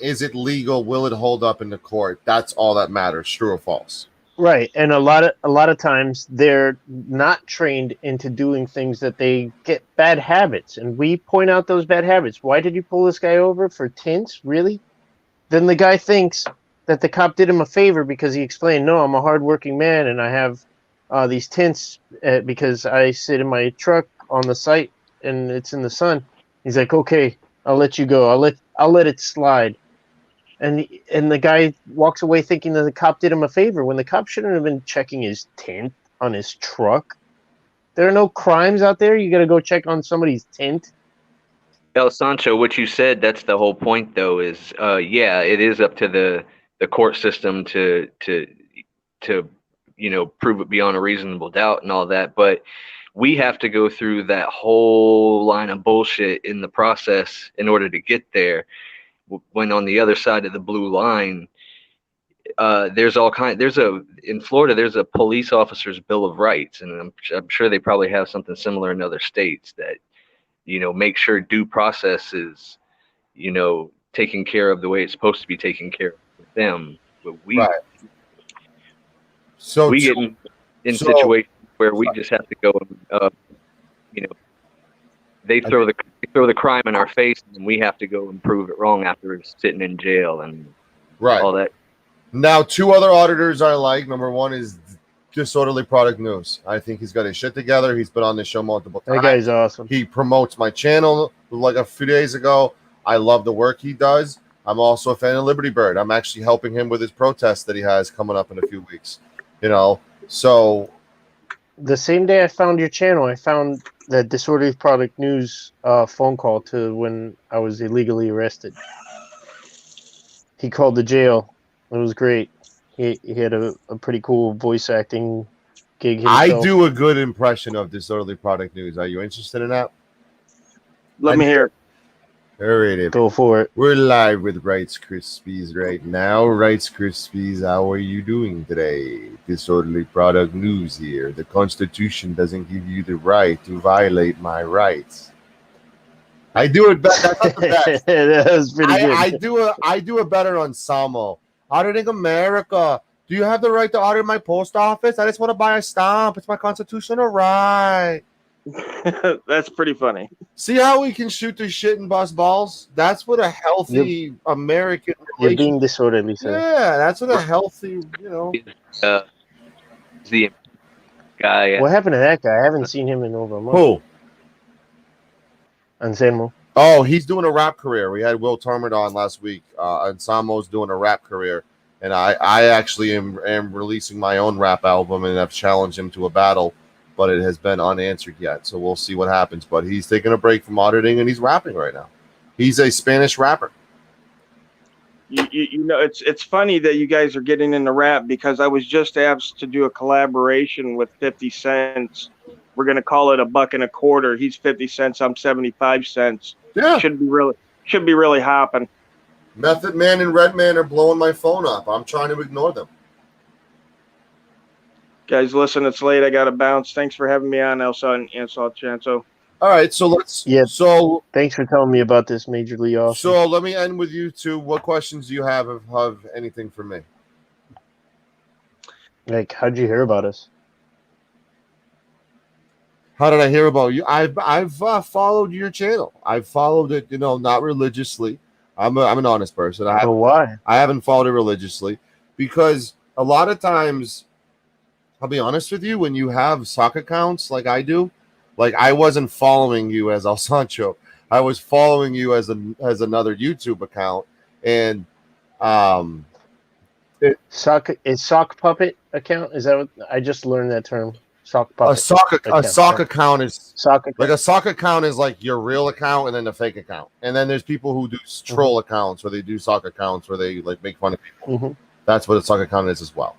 is it legal? Will it hold up in the court? That's all that matters. True or false? Right, and a lot of times they're not trained into doing things that they get bad habits, and we point out those bad habits. Why did you pull this guy over for tints? Really? Then the guy thinks that the cop did him a favor because he explained, no, I'm a hardworking man and I have these tints because I sit in my truck on the site and it's in the sun. He's like, okay, I'll let you go. I'll let it slide. And the guy walks away thinking that the cop did him a favor when the cop shouldn't have been checking his tint on his truck. There are no crimes out there. You got to go check on somebody's tint. El Sancho, what you said, that's the whole point though, is yeah, it is up to the court system to prove it beyond a reasonable doubt and all that, but we have to go through that whole line of bullshit in the process in order to get there. When on the other side of the blue line, in Florida there's a police officer's bill of rights, and I'm sure they probably have something similar in other states that make sure due process is taken care of the way it's supposed to be taken care of with them. But we get in situations where we just have to go and they throw the crime in our face, and we have to go and prove it wrong after it's sitting in jail and all that. Now, two other auditors I like. Number one is Disorderly Product News. I think he's got his shit together. He's been on the show multiple times. That guy's awesome. He promotes my channel like a few days ago. I love the work he does. I'm also a fan of Liberty Bird. I'm actually helping him with his protest that he has coming up in a few weeks. So the same day I found your channel, I found that Disorderly Product News phone call to when I was illegally arrested. He called the jail. It was great. He had a pretty cool voice acting gig himself. I do a good impression of Disorderly Product News. Are you interested in that? Let me hear it. All right, go for it. We're live with Rights Krispies right now. Rights Krispies, how are you doing today? Disorderly Product News here. The Constitution doesn't give you the right to violate my rights. I do it better. That's not the best. That was pretty good. I do it better on Samo. Auditing America. Do you have the right to audit my post office? I just want to buy a stamp. It's my constitutional right. That's pretty funny. See how we can shoot the shit and bust balls? That's what a healthy American. You're being disorderly, sir. Yeah, that's what a healthy, The guy. What happened to that guy? I haven't seen him in over a month. Who? Anselmo. Oh, he's doing a rap career. We had Will Turmert on last week. Anselmo's doing a rap career. And I actually am releasing my own rap album, and I've challenged him to a battle, but it has been unanswered yet. So we'll see what happens. But he's taking a break from auditing, and he's rapping right now. He's a Spanish rapper. It's funny that you guys are getting into rap, because I was just asked to do a collaboration with 50 Cent. We're going to call it $1.25. He's 50 cents. I'm 75 cents. Yeah. Should be really hopping. Method Man and Redman are blowing my phone up. I'm trying to ignore them. Guys, listen, it's late. I got to bounce. Thanks for having me on, Elsa and Chancho. All right, so let's. Yeah. So thanks for telling me about this, Major League Awesome. So let me end with you two. What questions do you have of anything for me? Like, how'd you hear about us? How did I hear about you? I've followed your channel. I've followed it, not religiously. I'm an honest person. Why? I haven't followed it religiously because a lot of times, I'll be honest with you, when you have sock accounts like I do, like I wasn't following you as El Sancho. I was following you as another YouTube account, and sock puppet account. Is that what I just learned that term? Sock puppet. A sock account is like a sock account is like your real account and then the fake account, and then there's people who do troll accounts where they do sock accounts where they like make fun of people. Mm-hmm. That's what a sock account is as well.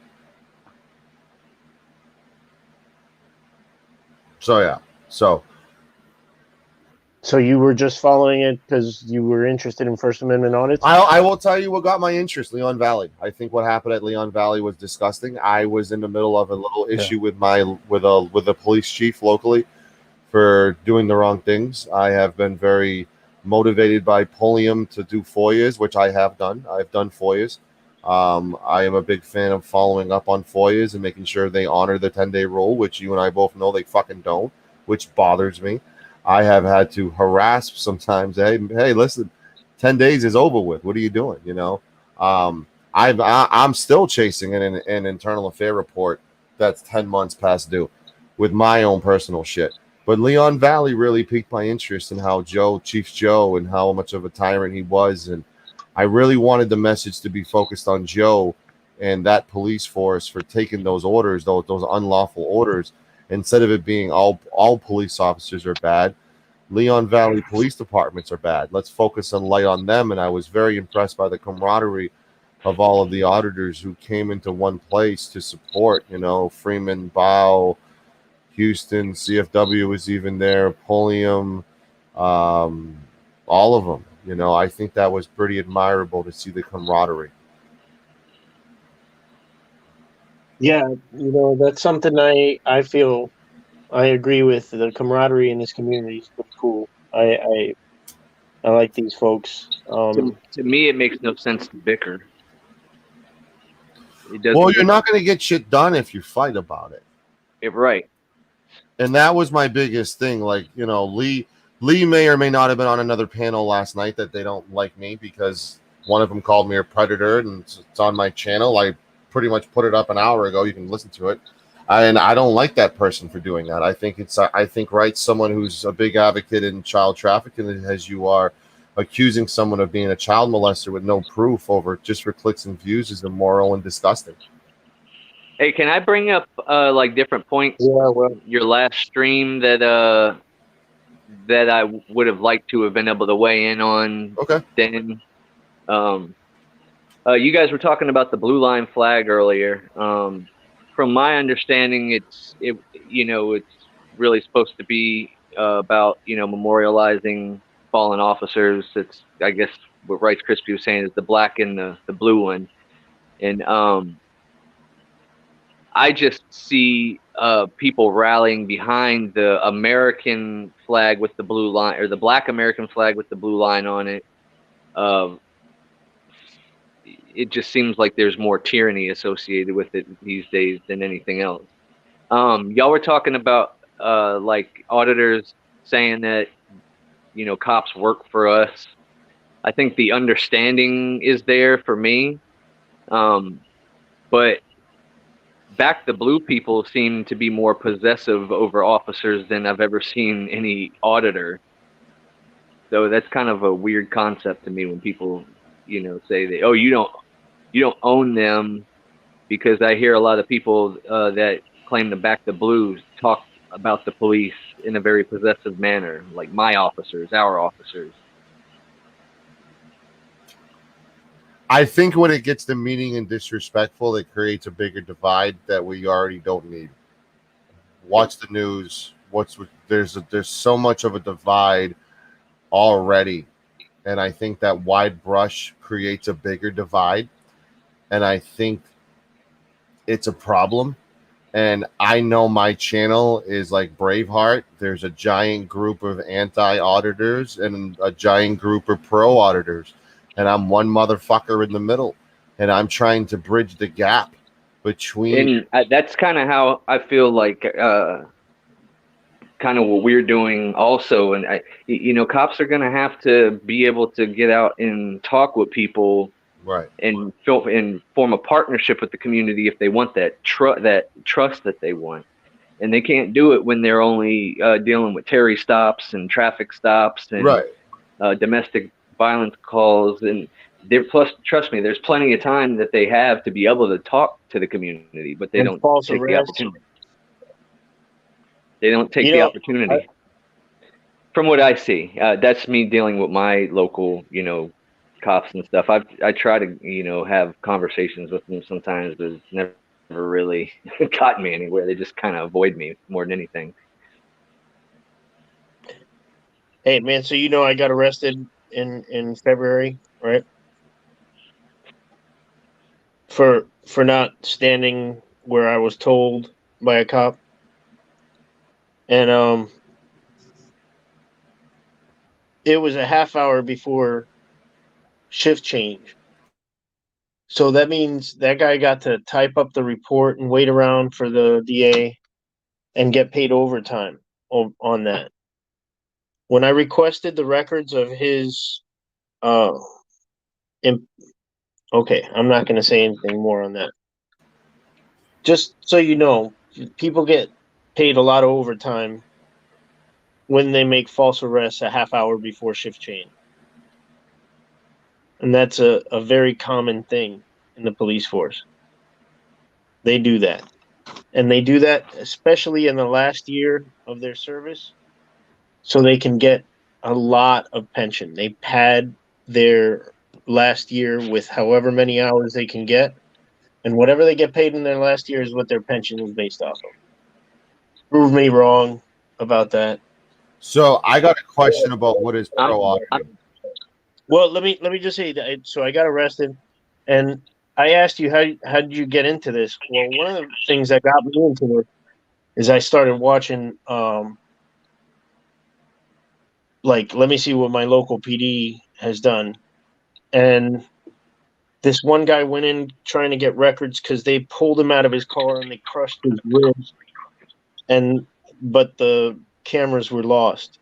So yeah, So you were just following it because you were interested in First Amendment audits? I will tell you what got my interest, Leon Valley. I think what happened at Leon Valley was disgusting. I was in the middle of a little issue with the police chief locally for doing the wrong things. I have been very motivated by Pulliam to do FOIAs, which I have done. I've done FOIAs. I am a big fan of following up on FOIAs and making sure they honor the 10-day rule, which you and I both know they fucking don't, which bothers me. I have had to harass sometimes. Hey, listen, 10 days is over with. What are you doing? I'm still chasing an internal affair report that's 10 months past due with my own personal shit. But Leon Valley really piqued my interest in how Chief Joe, and how much of a tyrant he was. And I really wanted the message to be focused on Joe and that police force for taking those orders, those unlawful orders, instead of it being all police officers are bad. Leon Valley police departments are bad. Let's focus on light on them. And I was very impressed by the camaraderie of all of the auditors who came into one place to support, Freeman, Bow, Houston, CFW was even there, Pulliam, all of them. I think that was pretty admirable to see the camaraderie. Yeah, that's something I feel I agree with. The camaraderie in this community is pretty cool. I like these folks. To me, it makes no sense to bicker. It doesn't. Well, you're not going to get shit done if you fight about it. Right. And that was my biggest thing. Like, Lee may or may not have been on another panel last night that they don't like me because one of them called me a predator, and it's on my channel. I pretty much put it up an hour ago. You can listen to it. And I don't like that person for doing that. I think right, someone who's a big advocate in child trafficking, as you are, accusing someone of being a child molester with no proof over just for clicks and views is immoral and disgusting. Hey, can I bring up like different points? Yeah, well, your last stream that I would have liked to have been able to weigh in on. Okay. Then, you guys were talking about the blue line flag earlier. From my understanding, it's really supposed to be about memorializing fallen officers. It's, I guess, what Rice Krispie was saying is the black and the blue one, and I just see people rallying behind the American flag with the blue line, or the black American flag with the blue line on it. It just seems like there's more tyranny associated with it these days than anything else. Y'all were talking about like auditors saying that cops work for us. I think the understanding is there for me, but Back the Blue people seem to be more possessive over officers than I've ever seen any auditor. So that's kind of a weird concept to me when people, say that, oh, you don't own them, because I hear a lot of people that claim to back the Blues talk about the police in a very possessive manner, like my officers, our officers. I think when it gets demeaning and disrespectful, it creates a bigger divide that we already don't need. Watch the news. There's so much of a divide already, and I think that wide brush creates a bigger divide, and I think it's a problem. And I know my channel is like Braveheart. There's a giant group of anti-auditors and a giant group of pro-auditors. And I'm one motherfucker in the middle. And I'm trying to bridge the gap between... And that's kind of how I feel like kind of what we're doing also. And, cops are going to have to be able to get out and talk with people. Right. And form a partnership with the community if they want that trust that they want, and they can't do it when they're only dealing with Terry stops and traffic stops and domestic violence calls. And trust me, there's plenty of time that they have to be able to talk to the community, but they don't take the opportunity. They don't take the opportunity. From what I see, that's me dealing with my local, cops and stuff. I try to have conversations with them sometimes, but it's never really gotten me anywhere. They just kind of avoid me more than anything. Hey man, so I got arrested in February, right? For not standing where I was told by a cop. And it was a half hour before shift change. So that means that guy got to type up the report and wait around for the DA and get paid overtime on that. When I requested the records of his, okay, I'm not going to say anything more on that. just so you know, people get paid a lot of overtime when they make false arrests a half hour before shift change. And that's a very common thing in the police force. They do that. And they do that especially in the last year of their service so they can get a lot of pension. They pad their last year with however many hours they can get. And whatever they get paid in their last year is what their pension is based off of. Prove me wrong about that. So I got a question about what is I'm, pro audio. Well, let me just say that. So I got arrested, and I asked you how did you get into this? Well, one of the things that got me into it is I started watching. Like, let me see what my local PD has done, and this one guy went in trying to get records because they pulled him out of his car and they crushed his ribs, and but the cameras were lost.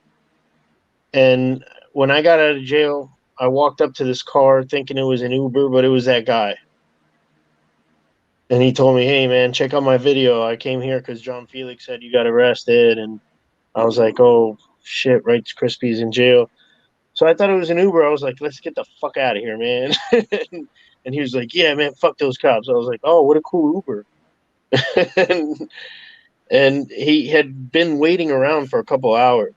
And when I got out of jail, I walked up to this car thinking it was an Uber, but it was that guy. And he told me, "Hey, man, check out my video. I came here because John Felix said you got arrested." And I was like, "Oh, shit, right? Crispy's in jail." So I thought it was an Uber. I was like, "Let's get the fuck out of here, man." And he was like, "Yeah, man, fuck those cops." I was like, "Oh, what a cool Uber." and, and he had been waiting around for a couple hours.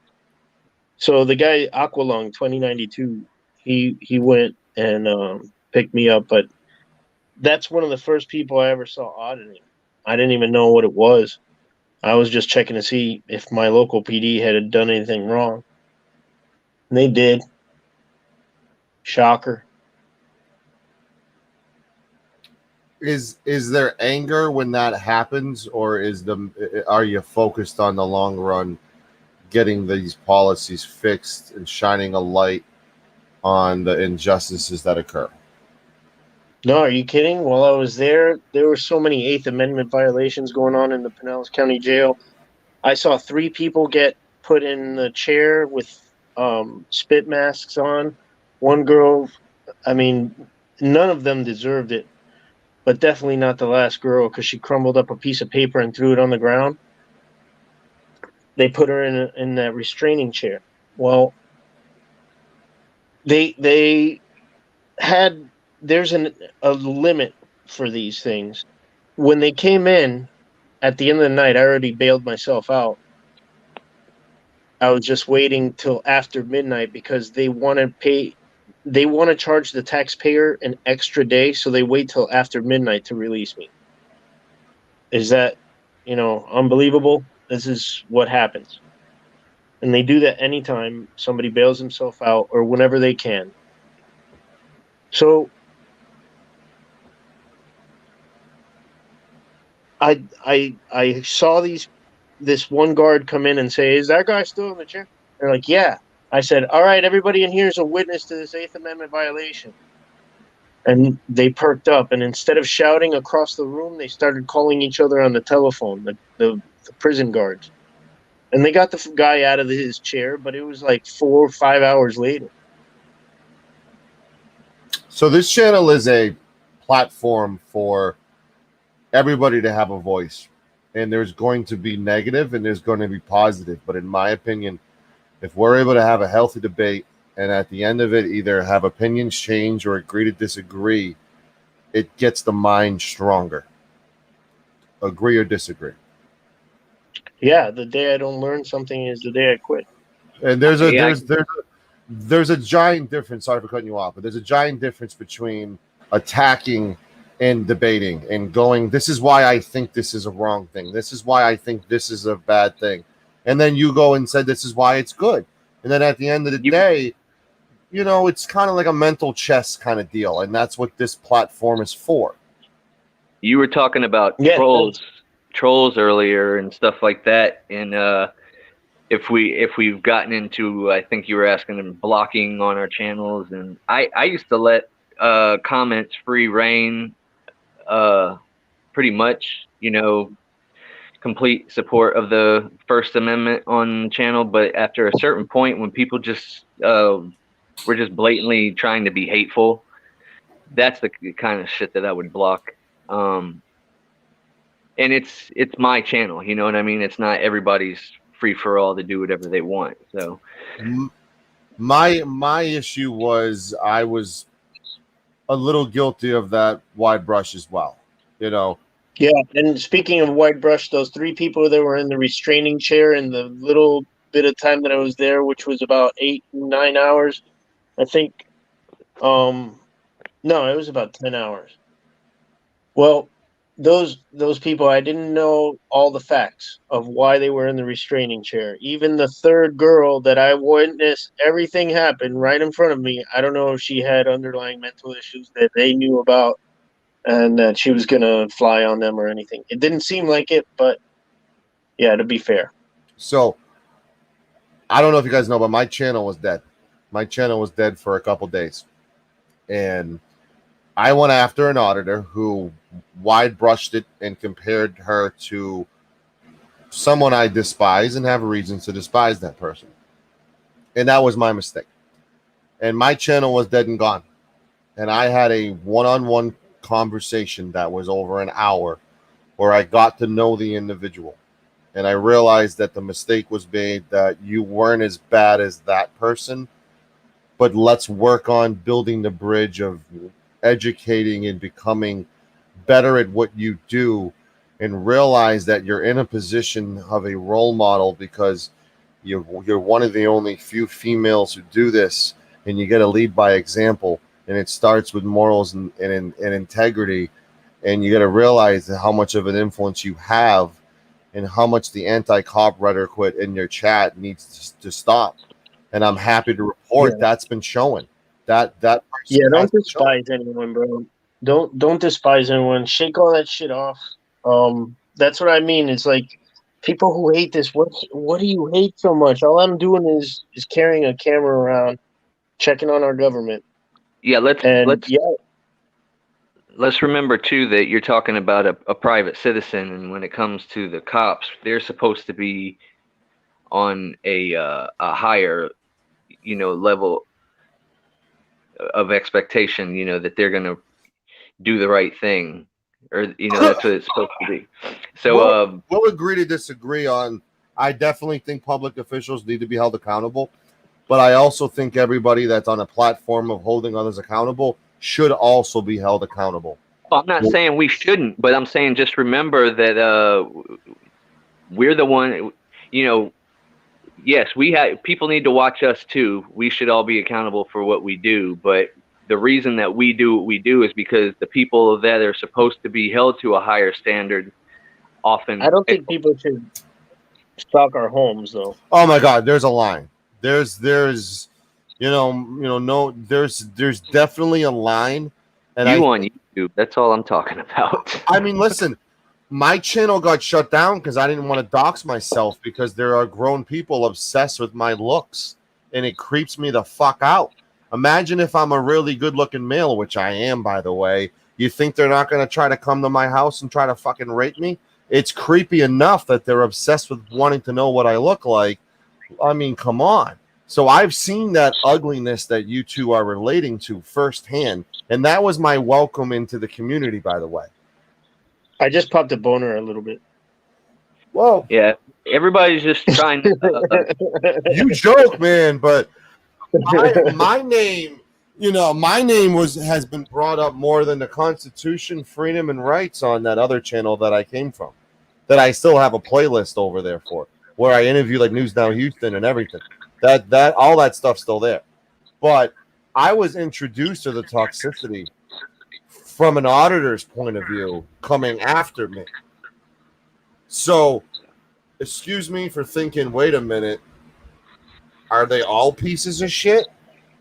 So the guy, Aqualung 2092, he went and picked me up. But that's one of the first people I ever saw auditing. I didn't even know what it was. I was just checking to see if my local PD had done anything wrong. And they did. Shocker. Is there anger when that happens, or are you focused on the long run, getting these policies fixed and shining a light on the injustices that occur? No, are you kidding? While I was there were so many Eighth Amendment violations going on in the Pinellas County Jail. I saw 3 people get put in the chair with spit masks on. One girl, I mean, none of them deserved it, but definitely not the last girl because she crumbled up a piece of paper and threw it on the ground. They put her in that restraining chair. Well, they had there's a limit for these things. When they came in at the end of the night, I already bailed myself out. I was just waiting till after midnight because they want to charge the taxpayer an extra day, so they wait till after midnight to release me. Is that, unbelievable? This is what happens. And they do that anytime somebody bails himself out or whenever they can. So I saw this one guard come in and say, "Is that guy still in the chair?" They're like, "Yeah." I said, "All right, everybody in here is a witness to this Eighth Amendment violation." And they perked up, and instead of shouting across the room, they started calling each other on the telephone, the prison guards. And they got the guy out of his chair, but it was like 4 or 5 hours later. So this channel is a platform for everybody to have a voice, and there's going to be negative and there's going to be positive. But in my opinion, if we're able to have a healthy debate and at the end of it either have opinions change or agree to disagree, it gets the mind stronger. Agree or disagree. Yeah, the day I don't learn something is the day I quit. And there's a giant difference. Sorry for cutting you off, but there's a giant difference between attacking and debating and going, "This is why I think this is a wrong thing. This is why I think this is a bad thing," and then you go and said, "This is why it's good." And then at the end of the day, it's kind of like a mental chess kind of deal, and that's what this platform is for. You were talking about trolls earlier and stuff like that, and if we've gotten into, I think you were asking them blocking on our channels, and I used to let comments free reign, pretty much, complete support of the First Amendment on the channel. But after a certain point, when people just were just blatantly trying to be hateful, that's the kind of shit that I would block. and it's my channel. You know what I mean? It's not everybody's free for all to do whatever they want. So My issue was I was a little guilty of that wide brush as well. You know, Yeah, and speaking of white brush, those 3 people that were in the restraining chair in the little bit of time that I was there, which was about 8-9 hours, I think. No, it was about 10 hours. Well, those people, I didn't know all the facts of why they were in the restraining chair. Even the third girl that I witnessed everything happen right in front of me, I don't know if she had underlying mental issues that they knew about and that she was going to fly on them or anything. It didn't seem like it, but yeah, to be fair. so I don't know if you guys know, but my channel was dead. My channel was dead for a couple days, and I went after an auditor who wide brushed it and compared her to someone I despise and have reasons to despise that person. And that was my mistake. And my channel was dead and gone. And I had a one-on-one conversation that was over an hour where I got to know the individual. And I realized that the mistake was made, that you weren't as bad as that person, but let's work on building the bridge of educating and becoming better at what you do, and realize that you're in a position of a role model because you're one of the only few females who do this, and you get to lead by example, and it starts with morals and integrity, and you got to realize how much of an influence you have and how much the anti-cop rhetoric in your chat needs to stop. And I'm happy to report that's been showing. That don't despise anyone, bro. Don't despise anyone. Shake all that shit off. That's what I mean. It's like people who hate this. What do you hate so much? All I'm doing is carrying a camera around, checking on our government. Yeah, let's remember too that you're talking about a private citizen, and when it comes to the cops, they're supposed to be on a higher, level of expectation. That they're going to do the right thing, or that's what it's supposed to be. So we'll agree to disagree on. I definitely think public officials need to be held accountable, but I also think everybody that's on a platform of holding others accountable should also be held accountable. I'm not saying we shouldn't, but I'm saying just remember that we're the one. Yes, people need to watch us too. We should all be accountable for what we do, but the reason that we do what we do is because the people that are supposed to be held to a higher standard often. I don't think people should stalk our homes, though. Oh my God, there's a line. There's there's definitely a line. And on YouTube, that's all I'm talking about. I mean, listen, my channel got shut down because I didn't want to dox myself, because there are grown people obsessed with my looks, and it creeps me the fuck out. Imagine if I'm a really good-looking male, which I am, by the way. You think they're not going to try to come to my house and try to fucking rape me? It's creepy enough that they're obsessed with wanting to know what I look like. I mean, come on. So I've seen that ugliness that you two are relating to firsthand, and that was my welcome into the community, by the way. I just popped a boner a little bit. Whoa. Yeah, everybody's just trying to... You joke, man, but my name, my name has been brought up more than the Constitution, freedom, and rights on that other channel that I came from, that I still have a playlist over there for, where I interview like News Now Houston and everything. That all that stuff's still there. But I was introduced to the toxicity from an auditor's point of view coming after me. So, excuse me for thinking, wait a minute, are they all pieces of shit?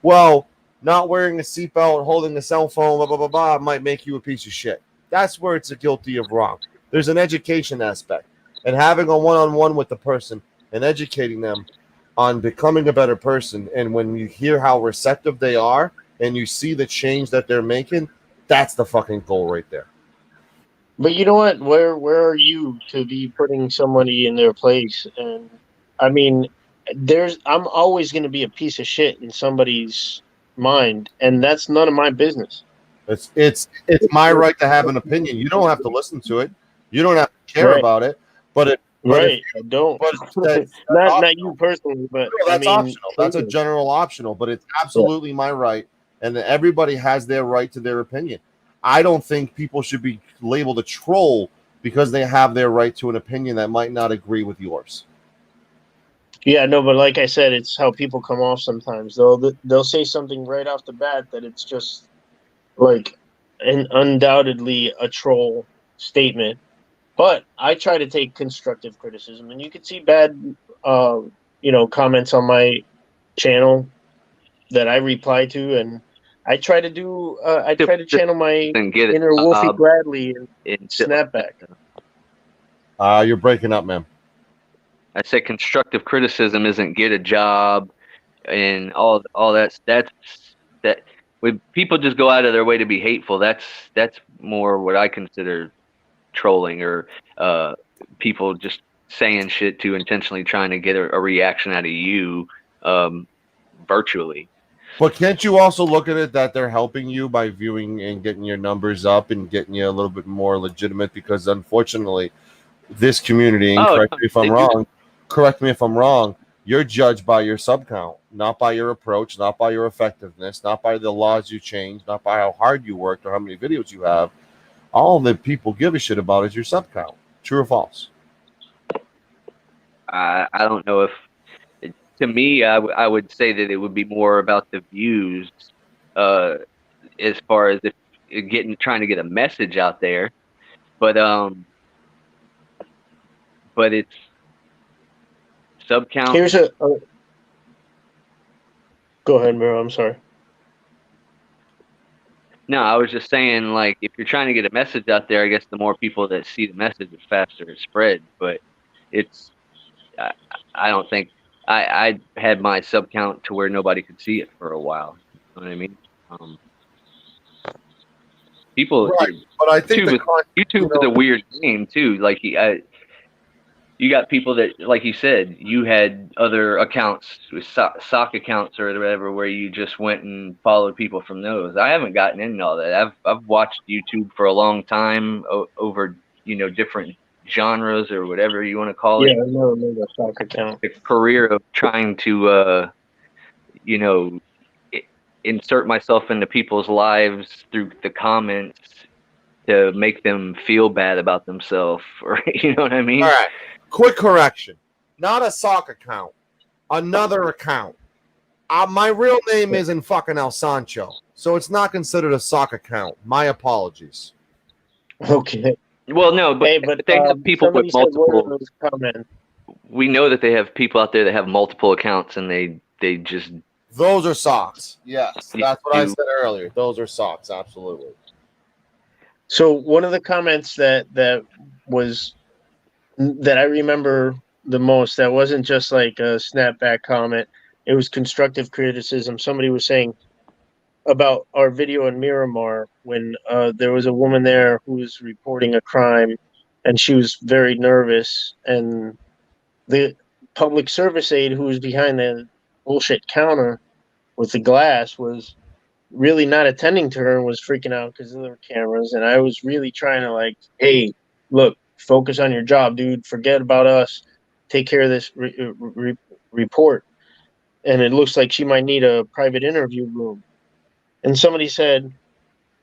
Well, not wearing a seatbelt, holding a cell phone, blah, blah, blah, blah, might make you a piece of shit. That's where it's guilty of wrong. There's an education aspect. And having a one-on-one with the person and educating them on becoming a better person, and when you hear how receptive they are and you see the change that they're making, that's the fucking goal right there. But you know what? Where are you to be putting somebody in their place? And I mean, I'm always going to be a piece of shit in somebody's mind, and that's none of my business. It's my right to have an opinion. You don't have to listen to it. You don't have to care Right. about it. But it, Right. I don't. but that's Not optional. you personally, but No, I that's mean, optional. That's a totally. general optional, but it's Yeah. absolutely my right, and everybody has their right to their opinion. I don't think people should be labeled a troll because they have their right to an opinion that might not agree with yours. Yeah, no, but like I said, it's how people come off sometimes. They'll say something right off the bat that it's just like an undoubtedly a troll statement. But I try to take constructive criticism, and you can see bad, uh, comments on my channel that I reply to, and I try to do. I try to channel my and get inner a Wolfie job Bradley and and shit like snap back. that. You're breaking up, man. I say constructive criticism isn't get a job and all that when people just go out of their way to be hateful, that's more what I consider trolling or people just saying shit to intentionally trying to get a reaction out of you virtually. But can't you also look at it that they're helping you by viewing and getting your numbers up and getting you a little bit more legitimate? Because unfortunately, this community, and correct me if I'm wrong, you're judged by your sub count, not by your approach, not by your effectiveness, not by the laws you change, not by how hard you worked or how many videos you have. All that people give a shit about is your sub count. True or false? I don't know if to me I would say that it would be more about the views as far as if trying to get a message out there, but it's sub count. Here's a. Go ahead, Miro. I'm sorry. No, I was just saying, like, if you're trying to get a message out there, I guess the more people that see the message, the faster it spreads. But it's, I don't think I had my sub count to where nobody could see it for a while. You know what I mean? People, Right, but I think YouTube is a weird game too. Like, you got people that, like you said, you had other accounts, sock accounts or whatever, where you just went and followed people from those. I haven't gotten into all that. I've watched YouTube for a long time over different genres or whatever you want to call it. Yeah, I know the sock account. The career of trying to insert myself into people's lives through the comments to make them feel bad about themselves, or you know what I mean? All right. Quick correction. Not a sock account. Another account. My real name isn't fucking El Sancho, so it's not considered a sock account. My apologies. Okay. Well, no, but they have people with multiple. Comments. We know that they have people out there that have multiple accounts, and they just. Those are socks. Yes, that's what I said earlier. Those are socks. Absolutely. So one of the comments that I remember the most, that wasn't just like a snapback comment, it was constructive criticism. Somebody was saying about our video in Miramar when there was a woman there who was reporting a crime, and she was very nervous, and the public service aide who was behind the bullshit counter with the glass was really not attending to her and was freaking out because there were cameras. And I was really trying to, like, hey, look, focus on your job, dude. Forget about us. Take care of this report. And it looks like she might need a private interview room. And somebody said,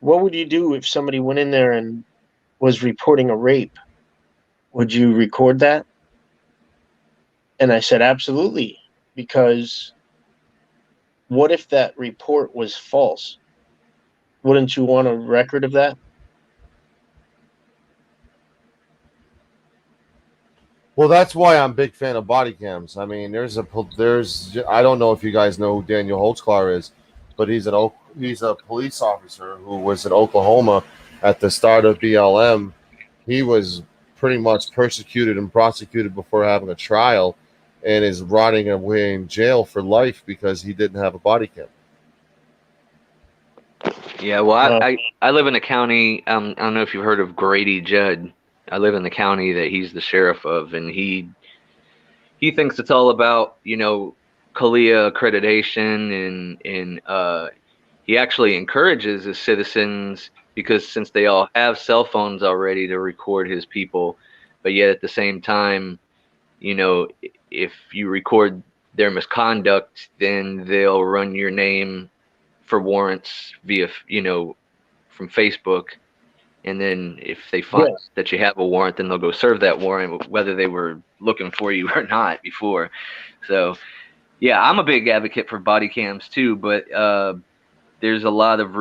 what would you do if somebody went in there and was reporting a rape? Would you record that? And I said, absolutely. Because what if that report was false? Wouldn't you want a record of that? Well, that's why I'm a big fan of body cams. I mean, I don't know if you guys know who Daniel Holtzclaw is, but he's a police officer who was in Oklahoma at the start of BLM. He was pretty much persecuted and prosecuted before having a trial, and is rotting away in jail for life because he didn't have a body cam. Yeah, well, I live in a county. I don't know if you've heard of Grady Judd. I live in the county that he's the sheriff of, and he thinks it's all about CALEA accreditation, and he actually encourages his citizens, because since they all have cell phones already, to record his people. but yet at the same time, if you record their misconduct, then they'll run your name for warrants via, from Facebook. And then if they find that you have a warrant, then they'll go serve that warrant, whether they were looking for you or not before. So, yeah, I'm a big advocate for body cams too, but there's a lot of,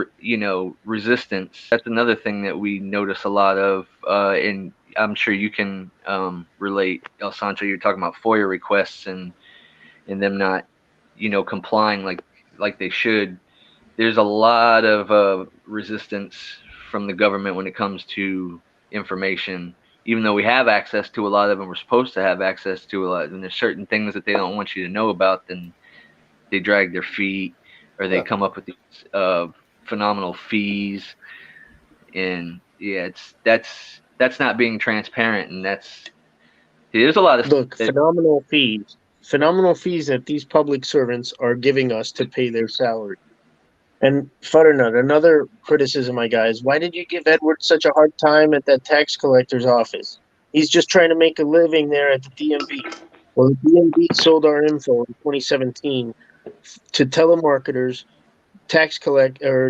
resistance. That's another thing that we notice a lot of, and I'm sure you can relate, El Sancho. You're talking about FOIA requests and them not, complying like they should. There's a lot of resistance from the government when it comes to information. Even though we have access to a lot of them, we're supposed to have access to a lot, and there's certain things that they don't want you to know about, then they drag their feet, or they come up with these phenomenal fees. And yeah, that's not being transparent, and there's a lot of phenomenal fees that these public servants are giving us to pay their salary. And Futternut, another criticism I got is, why did you give Edward such a hard time at that tax collector's office? He's just trying to make a living there at the DMV. Well, the DMV sold our info in 2017 to telemarketers, metadata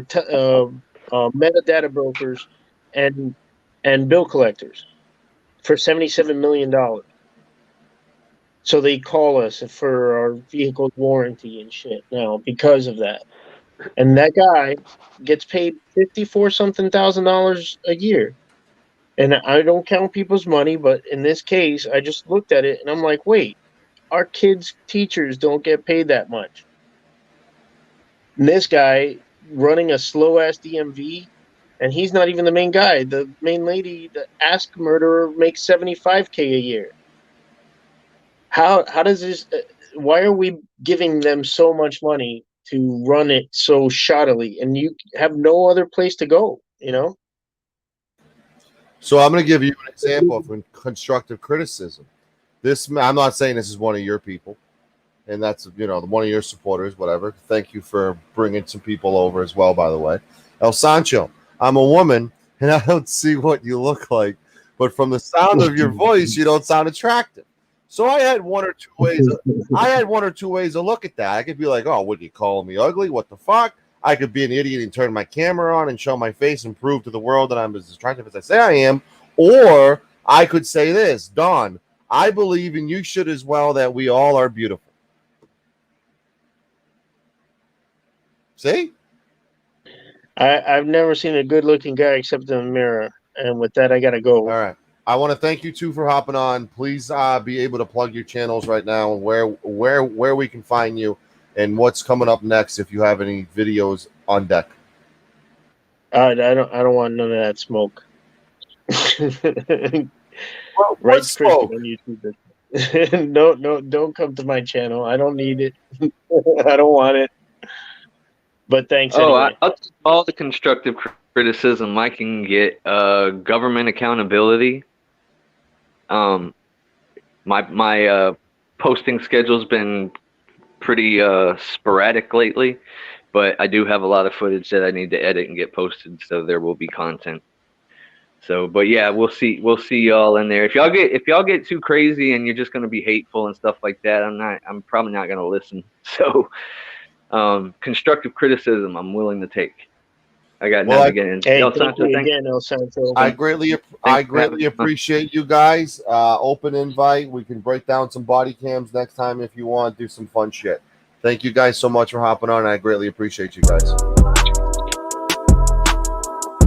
brokers, and bill collectors for $77 million. So they call us for our vehicle warranty and shit now because of that. And that guy gets paid $54-something thousand a year. And I don't count people's money, but in this case, I just looked at it and I'm like, wait, our kids' teachers don't get paid that much. And this guy running a slow-ass DMV, and he's not even the main guy. The main lady, the Ask Murderer, makes $75K a year. How does this? Why are we giving them so much money to run it so shoddily, and you have no other place to go? So I'm going to give you an example of constructive criticism. I'm not saying this is one of your people, and that's one of your supporters, whatever. Thank you for bringing some people over as well, by the way. El Sancho, I'm a woman, and I don't see what you look like, but from the sound of your voice, you don't sound attractive. So I had one or two ways. To look at that. I could be like, "Oh, would you call me ugly? What the fuck?" I could be an idiot and turn my camera on and show my face and prove to the world that I'm as attractive as I say I am. Or I could say this, Don, I believe, and you should as well, that we all are beautiful. See? I've never seen a good-looking guy except in the mirror. And with that, I got to go. All right. I want to thank you two for hopping on. Please be able to plug your channels right now and where we can find you and what's coming up next if you have any videos on deck. I don't want none of that smoke. Well, right, smoke? On YouTube. No, don't come to my channel. I don't need it. I don't want it. But thanks anyway. I'll take all the constructive criticism I can get. Government accountability. My posting schedule's been pretty sporadic lately, but I do have a lot of footage that I need to edit and get posted, so there will be content. So, but yeah, we'll see y'all in there. If y'all get too crazy and you're just gonna be hateful and stuff like that, I'm probably not gonna listen. So, constructive criticism I'm willing to take. I got nothing again. Hey, El Sancho. I greatly appreciate you guys. Open invite. We can break down some body cams next time if you want. Do some fun shit. Thank you guys so much for hopping on. I greatly appreciate you guys.